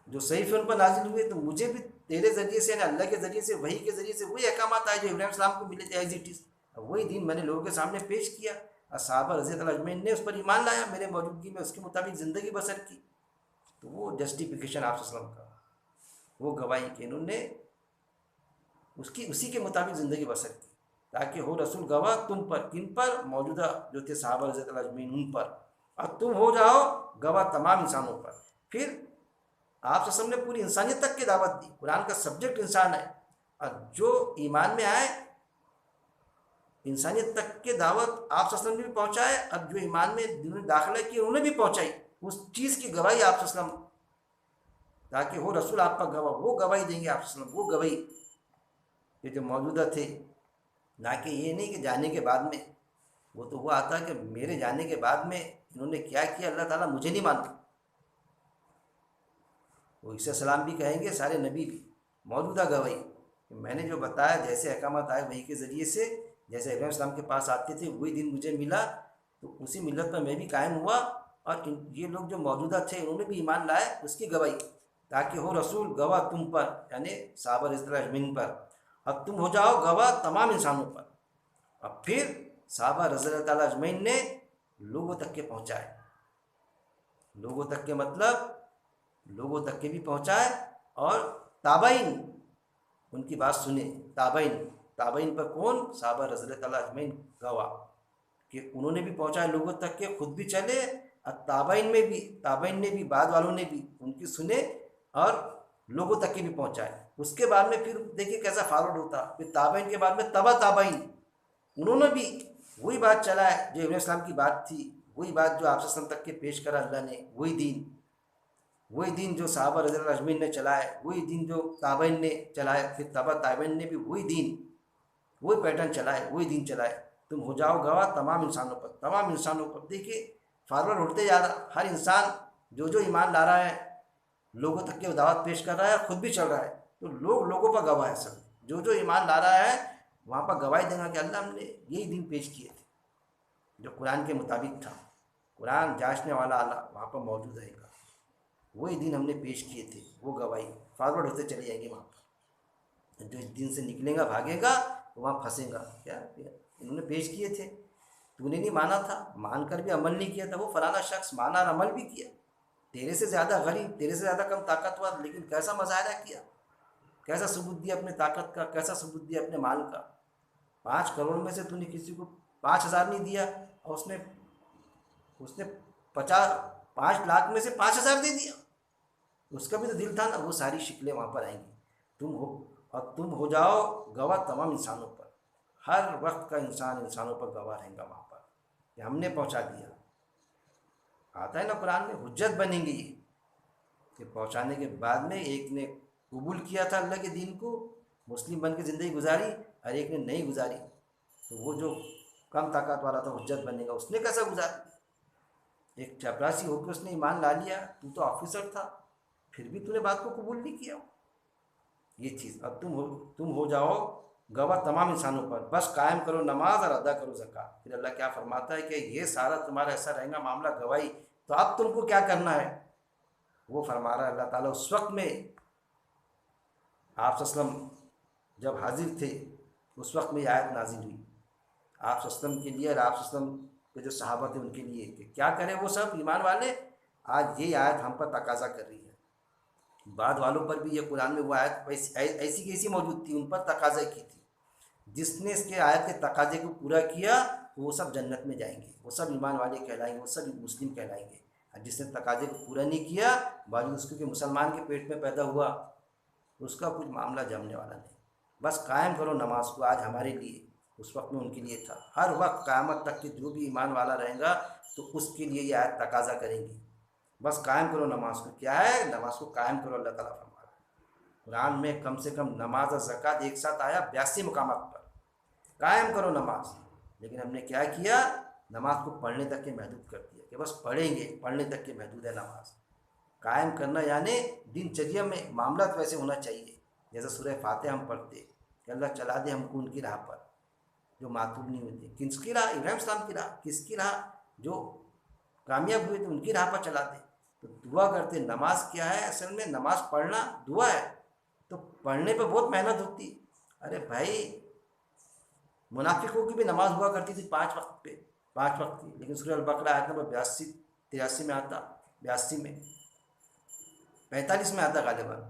جو صحیح ان پر نازل ہوئے، تو مجھے بھی تیرے ذریعے سے، یعنی اللہ کے ذریعے سے، وحی کے ذریعے سے وہی احکامات آئے جو ابراہیم السلام کو ملے تھے ایز اٹ از۔ وہی دین میں نے لوگوں کے سامنے پیش کیا، اور صحابہ رضی اللہ اجمعین نے اس پر ایمان لایا، میرے موجودگی میں اس کے مطابق زندگی بسر کی۔ تو وہ جسٹیفیکیشن آپ صلی اللہ علیہ وسلم کا۔ وہ گواہی کی انہوں نے اسی کے مطابق زندگی بسر کی، تاکہ ہو رسول گواہ تم پر، کن پر؟ موجودہ جو تھے صحابہ رضی اللہ اجمعین ان پر، اور تم ہو جاؤ گواہ تمام انسانوں پر۔ پھر آپ صلی اللہ علیہ وسلم نے پوری انسانیت تک کی دعوت دی، قرآن کا سبجیکٹ انسان ہے، اور جو ایمان میں آئے انسانیت تک کی دعوت آپ صلی اللہ علیہ وسلم نے بھی پہنچائے، اب جو ایمان میں جنہوں نے داخلہ کیا انہوں نے بھی پہنچائی، اس چیز کی گواہی آپ صلی اللہ علیہ وسلم، تاکہ ہو رسول آپ کا گواہ، وہ گواہی دیں گے آپ صلی اللہ علیہ وسلم، وہ گواہی یہ جو موجودہ تھے، نہ کہ یہ نہیں کہ جانے کے بعد میں، وہ تو ہوا آتا کہ میرے جانے کے بعد میں انہوں نے کیا کیا اللہ تعالیٰ مجھے نہیں مانتا، وہ عیسیٰ السلام بھی کہیں گے، سارے نبی بھی، موجودہ گواہی کہ میں نے جو بتایا، جیسے احکامات آئے وہی کے ذریعے سے، جیسے ابراہیم السلام کے پاس آتے تھے وہی دین مجھے ملا، تو اسی ملت پر میں بھی قائم ہوا، اور یہ لوگ جو موجودہ تھے انہوں نے بھی ایمان لائے، اس کی گواہی، تاکہ ہو رسول گواہ تم پر، یعنی صحابہ رضی اللہ اجمعین پر، اب تم ہو جاؤ گواہ تمام انسانوں پر۔ اب پھر صحابہ رضی اللہ تعالیٰ اجمعین نے لوگوں تک کے پہنچائے، لوگوں تک کے مطلب لوگوں تک کے بھی پہنچائے، اور تابعین ان کی بات سنے، تابعین پر کون؟ صحابہ رضی اللہ تعالیٰ اجمعین گواہ کہ انہوں نے بھی پہنچائے لوگوں تک کے، خود بھی چلے، اور تابعین نے بھی بعد والوں نے بھی ان کی سنے اور لوگوں تک کے بھی پہنچائے۔ اس کے بعد میں پھر دیکھیے کیسا فارورڈ ہوتا، پھر تابعین کے بعد میں تابعین، انہوں نے بھی وہی بات چلائے جو ابراہیم السلام کی بات تھی، وہی بات جو آپ صلی اللہ علیہ وسلم تک کے پیش کرا اللہ نے، وہی دین جو صحابہ رضی اللہ اجمعین نے چلائے، وہی دین جو تابعین نے چلائے، پھر تابعین نے بھی وہی پیٹرن چلائے، وہی دین چلائے، تم ہو جاؤ گواہ تمام انسانوں پر۔ دیکھیے فارورڈ ہوتے جا رہا، ہر انسان جو ایمان لا رہا ہے لوگوں تک کے دعوت پیش کر رہا ہے، خود بھی چل رہا ہے، تو لوگوں پر گواہ ہے سب، جو ایمان لا رہا ہے وہاں پر گواہی دیں گا کہ اللہ ہم نے یہی دین پیش کیے تھے جو قرآن کے مطابق تھا، قرآن جانچنے والا اللہ وہاں پر موجود رہے گا، وہی دین ہم نے پیش کیے تھے، وہ گواہی فارورڈ ہوتے چلے جائیں گے وہاں پر۔ جو اس دین سے نکلے گا بھاگے گا وہاں پھنسے گا، کیا انہوں نے پیش کیے تھے، تو نے نہیں مانا تھا، مان کر بھی عمل نہیں کیا تھا، وہ فلانا شخص مانا اور عمل بھی کیا، تیرے سے زیادہ غریب، تیرے سے زیادہ کم طاقتور، لیکن کیسا مظاہرہ کیا، کیسا ثبوت دیا اپنے طاقت کا، کیسا ثبوت دیا اپنے مال کا۔ 5 کروڑ میں سے تو نے کسی کو 5,000 نہیں دیا، اور اس نے 5 لاکھ میں سے 5,000 دے دیا، اس کا بھی تو دل تھا نا، وہ ساری شکلیں وہاں پر آئیں گی، تم ہو جاؤ گواہ تمام انسانوں پر، ہر وقت کا انسانوں پر گواہ رہیں گا وہاں پر کہ ہم نے پہنچا دیا۔ آتا ہے نا قرآن میں، حجت بنیں گے یہ، کہ پہنچانے کے بعد میں ایک نے قبول کیا تھا اللہ کے دین کو، مسلم بن کے زندگی گزاری، اور ایک نے نہیں گزاری، تو وہ جو کم طاقت والا تھا حجت بنے گا، اس نے کیسا گزارا؟ ایک چپراسی ہو کے اس نے ایمان لا لیا، تو آفیسر تھا، پھر بھی تو نے بات کو قبول نہیں کیا، یہ چیز۔ اب تم ہو جاؤ گواہ تمام انسانوں پر، بس قائم کرو نماز اور ادا کرو زکوٰۃ۔ پھر اللہ کیا فرماتا ہے کہ یہ سارا تمہارا ایسا رہے گا معاملہ گواہی، تو اب تم کو کیا کرنا ہے؟ وہ فرما رہا ہے اللہ تعالیٰ، اس وقت میں آپ صلی اللہ علیہ وسلم جب حاضر تھے، اس وقت میں یہ آیت نازل ہوئی آپ صلی اللہ علیہ وسلم کے لیے، اور آپ صلی اللہ علیہ وسلم کے جو صحابہ تھے ان کے لیے، کہ کیا کریں وہ سب ایمان والے، آج یہ آیت ہم پر تقاضا کر رہی ہے۔ بعد والوں پر بھی یہ قرآن میں وہ آیت ایسی کی ایسی موجود تھی، ان پر تقاضا کی تھی، جس نے اس کے آیت کے تقاضے کو پورا کیا وہ سب جنت میں جائیں گے، وہ سب ایمان والے کہلائیں گے، وہ سب مسلم کہلائیں گے، اور جس نے تقاضے کو پورا نہیں کیا، باوجود اس کو کہ مسلمان کے پیٹ میں پیدا ہوا، اس کا کچھ معاملہ جمنے والا نہیں۔ بس قائم کرو نماز کو، آج ہمارے لیے، اس وقت میں ان کے لیے تھا، ہر وقت قیامت تک کہ جو بھی ایمان والا رہے گا تو اس کے لیے یہ آیت تقاضا کریں گی، بس قائم کرو نماز کو۔ کیا ہے؟ نماز کو قائم کرو، اللہ تعالیٰ فرما رہا ہے قرآن میں کم سے کم نماز اور زکوٰۃ ایک ساتھ آیا 82 مقامات پر، قائم کرو نماز۔ لیکن ہم نے کیا کیا؟ نماز کو پڑھنے تک کے محدود کر دیا، کہ بس پڑھیں گے، پڑھنے تک کے محدود ہے نماز۔ قائم کرنا یعنی دن چریہ میں معاملات ویسے ہونا چاہیے، جیسے سورہ فاتحہ ہم پڑھتے کہ اللہ چلا دے ہم کو ان کی راہ پر جو معطوب نہیں ہوتے، کس کی راہ؟ ابراہیم السلام کی راہ، کس کی راہ؟ جو کامیاب ہوئے تھے ان کی راہ پر چلا دے۔ تو دعا کرتے، نماز کیا ہے؟ اصل میں نماز پڑھنا دعا ہے، تو پڑھنے پہ بہت محنت ہوتی۔ ارے بھائی، منافقوں کی بھی نماز ہوا کرتی تھی 5 وقت پہ، 5 وقت کی، لیکن سورہ البقرہ آیت نمبر 83 میں آتا، 82 میں 45 میں آتا غالباً،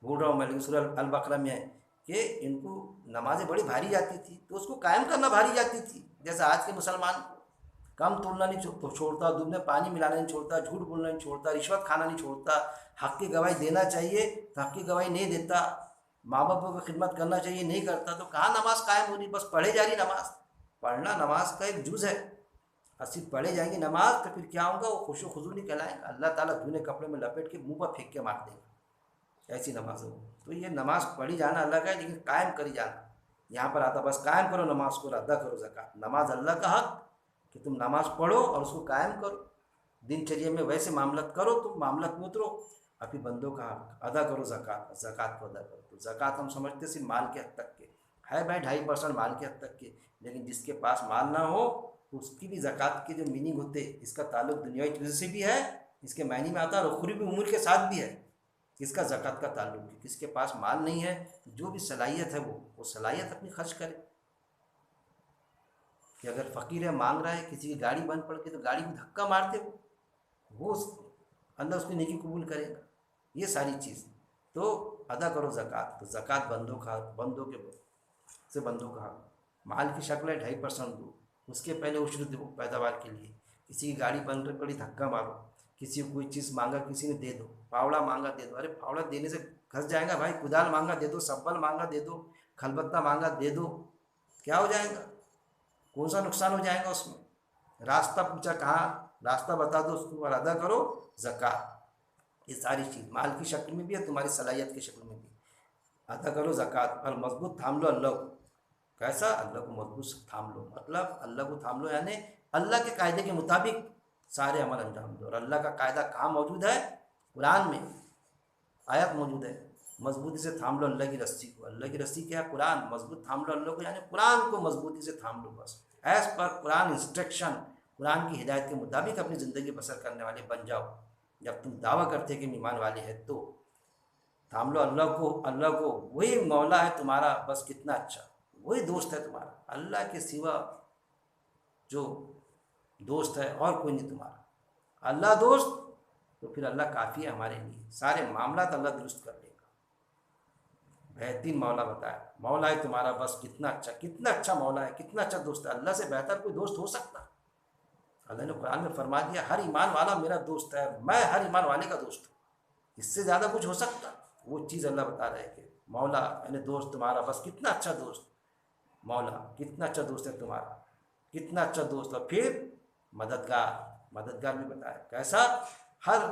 بھول رہا ہوں میں، لیکن سورہ البقرہ میں ہے کہ ان کو نمازیں بڑی بھاری جاتی تھی تو اس کو قائم کرنا بھاری جاتی تھی. جیسا آج کے مسلمان کم تولنا نہیں چھوڑتا، دودھ میں پانی ملانا نہیں چھوڑتا، جھوٹ بولنا نہیں چھوڑتا، رشوت کھانا نہیں چھوڑتا، حق کی گواہی دینا چاہیے تو حق کی گواہی نہیں دیتا، ماں باپوں کی خدمت کرنا چاہیے نہیں کرتا، تو کہاں نماز قائم ہو رہی؟ بس پڑھے جا رہی نماز. پڑھنا نماز کا ایک جز ہے، صرف پڑھے جائیں گے نماز تو پھر کیا ہوگا؟ وہ خوش و خضوع نہیں کہلائیں گا، اللہ تعالیٰ دھونے کپڑے میں لپیٹ کے منہ پر پھینک کے مار دے گا، ایسی نماز ہو. تو یہ نماز پڑھی جانا الگ ہے لیکن قائم کری جانا یہاں پر آتا. بس قائم کرو نماز کو، ادا کرو زکوٰۃ. نماز اللہ کا حق کہ تم نماز پڑھو اور اس کو قائم کرو، دن چریے میں ویسے معاملات کرو، تم معاملات میں اترو. ابھی بندوں کا حق ادا کرو، زکوٰۃ کو ادا کرو. تو زکوٰۃ ہم سمجھتے صرف مال کے حد تک کے ہے بھائی، 2.5% مال کے حد تک کے، لیکن جس کے پاس مال نہ ہو اس کی بھی زکوٰۃ کے جو میننگ ہوتے، اس کا تعلق دنیاوی چیزوں سے بھی ہے، اس کے معنی میں آتا ہے، اور اخروی بھی امور کے ساتھ بھی ہے. کس کا زکوٰۃ کا تعلق ہے؟ کس کے پاس مال نہیں ہے، جو بھی صلاحیت ہے وہ صلاحیت اپنی خرچ کرے. کہ اگر فقیر ہے، مانگ رہا ہے، کسی کی گاڑی بند پڑ کے تو گاڑی کو دھکا مارتے وہ اللہ اس کی نیکی قبول کرے گا. یہ ساری چیز تو ادا کرو زکوٰۃ. تو زکوٰۃ بندوں کا، بندوں کے سے بندوں کا مال کی شکل ہے 2.5% دو، اس کے پہلے عشر دو پیداوار کے لیے. کسی کی گاڑی بند پڑی دھکا مارو، کسی کو کوئی چیز مانگا کسی نے دے دو، پاوڑا مانگا دے دو. ارے پاوڑا دینے سے گھس جائے گا بھائی؟ کدال مانگا دے دو، سبل مانگا دے دو، کھلبتہ مانگا دے دو، کیا ہو جائے گا؟ کون سا نقصان ہو جائے گا اس میں؟ راستہ پوچھا کہاں، راستہ بتا دو اس کو اور ادا کرو زکوٰۃ. یہ ساری چیز مال کی شکل میں بھی ہے، تمہاری صلاحیت کی شکل میں بھی. ادا کرو زکوٰۃ اور مضبوط تھام لو اللہ کو. کیسا؟ اللہ کو مضبوط تھام لو، مطلب اللہ کو تھام لو یعنی اللہ کے قاعدے کے مطابق سارے عمل انجام دو. اور اللہ کا قاعدہ کہاں موجود ہے؟ قرآن میں آیت موجود ہے. مضبوطی سے تھام لو اللہ کی رسی کو. اللہ کی رسی کیا ہے؟ قرآن. مضبوط تھام لو اللہ کو یعنی قرآن کو مضبوطی سے تھام لو. بس ایز پر قرآن انسٹرکشن، قرآن کی ہدایت کے مطابق اپنی زندگی بسر کرنے والے بن جاؤ. جب تم دعویٰ کرتے کہ ایمان والے ہیں تو تھام لو اللہ کو. اللہ کو وہی مولا ہے تمہارا، بس کتنا اچھا، وہی دوست ہے تمہارا. اللہ کے سوا جو دوست ہے اور کوئی نہیں تمہارا. اللہ دوست تو پھر اللہ کافی ہے ہمارے لیے. سارے معاملات اللہ درست کر لے گا. بہترین مولا بتایا، مولا ہے تمہارا، بس کتنا اچھا، کتنا اچھا مولا ہے، کتنا اچھا دوست ہے. اللہ سے بہتر کوئی دوست ہو سکتا؟ اللہ نے قرآن میں فرما دیا ہر ایمان والا میرا دوست ہے، میں ہر ایمان والے کا دوست ہوں. اس سے زیادہ کچھ ہو سکتا؟ وہ چیز اللہ بتا رہا ہے کہ مولا یعنی دوست تمہارا، بس کتنا اچھا دوست. مولا کتنا اچھا دوست ہے تمہارا، کتنا اچھا دوست. اور پھر مددگار، مددگار بھی بتایا کیسا؟ ہر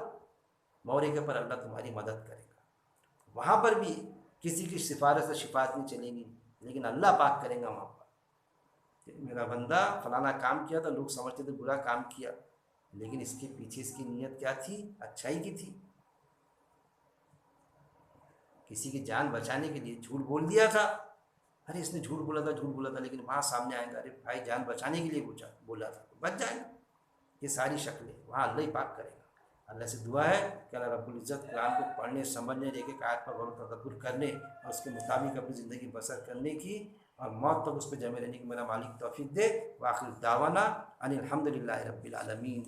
موقع پر اللہ تمہاری مدد کرے گا. وہاں پر بھی کسی کی سفارش سے شفاعت نہیں چلے گی، لیکن اللہ پاک کریں گا وہاں پر. میرا بندہ فلانا کام کیا تھا، لوگ سمجھتے تھے برا کام کیا، لیکن اس کے پیچھے اس کی نیت کیا تھی؟ اچھائی کی تھی. کسی کی جان بچانے کے لیے جھوٹ بول دیا تھا، ارے اس نے جھوٹ بولا تھا، لیکن وہاں سامنے آئے گا ارے بھائی جان بچانے کے لیے بولا تھا تو بچ جائے گا. یہ ساری شکلیں وہاں اللہ ہی پاک کرے گا. اللہ سے دعا ہے کہ اللہ رب العزت قرآن کو پڑھنے، سمجھنے، ایک ایک آیت پر غور و تدبر کرنے اور اس کے مطابق اپنی زندگی بسر کرنے کی اور موت تک اس پہ جمع رہنے کی میرا مالک توفیق دے. وآخر دعوانا ان الحمد للہ رب العالمین.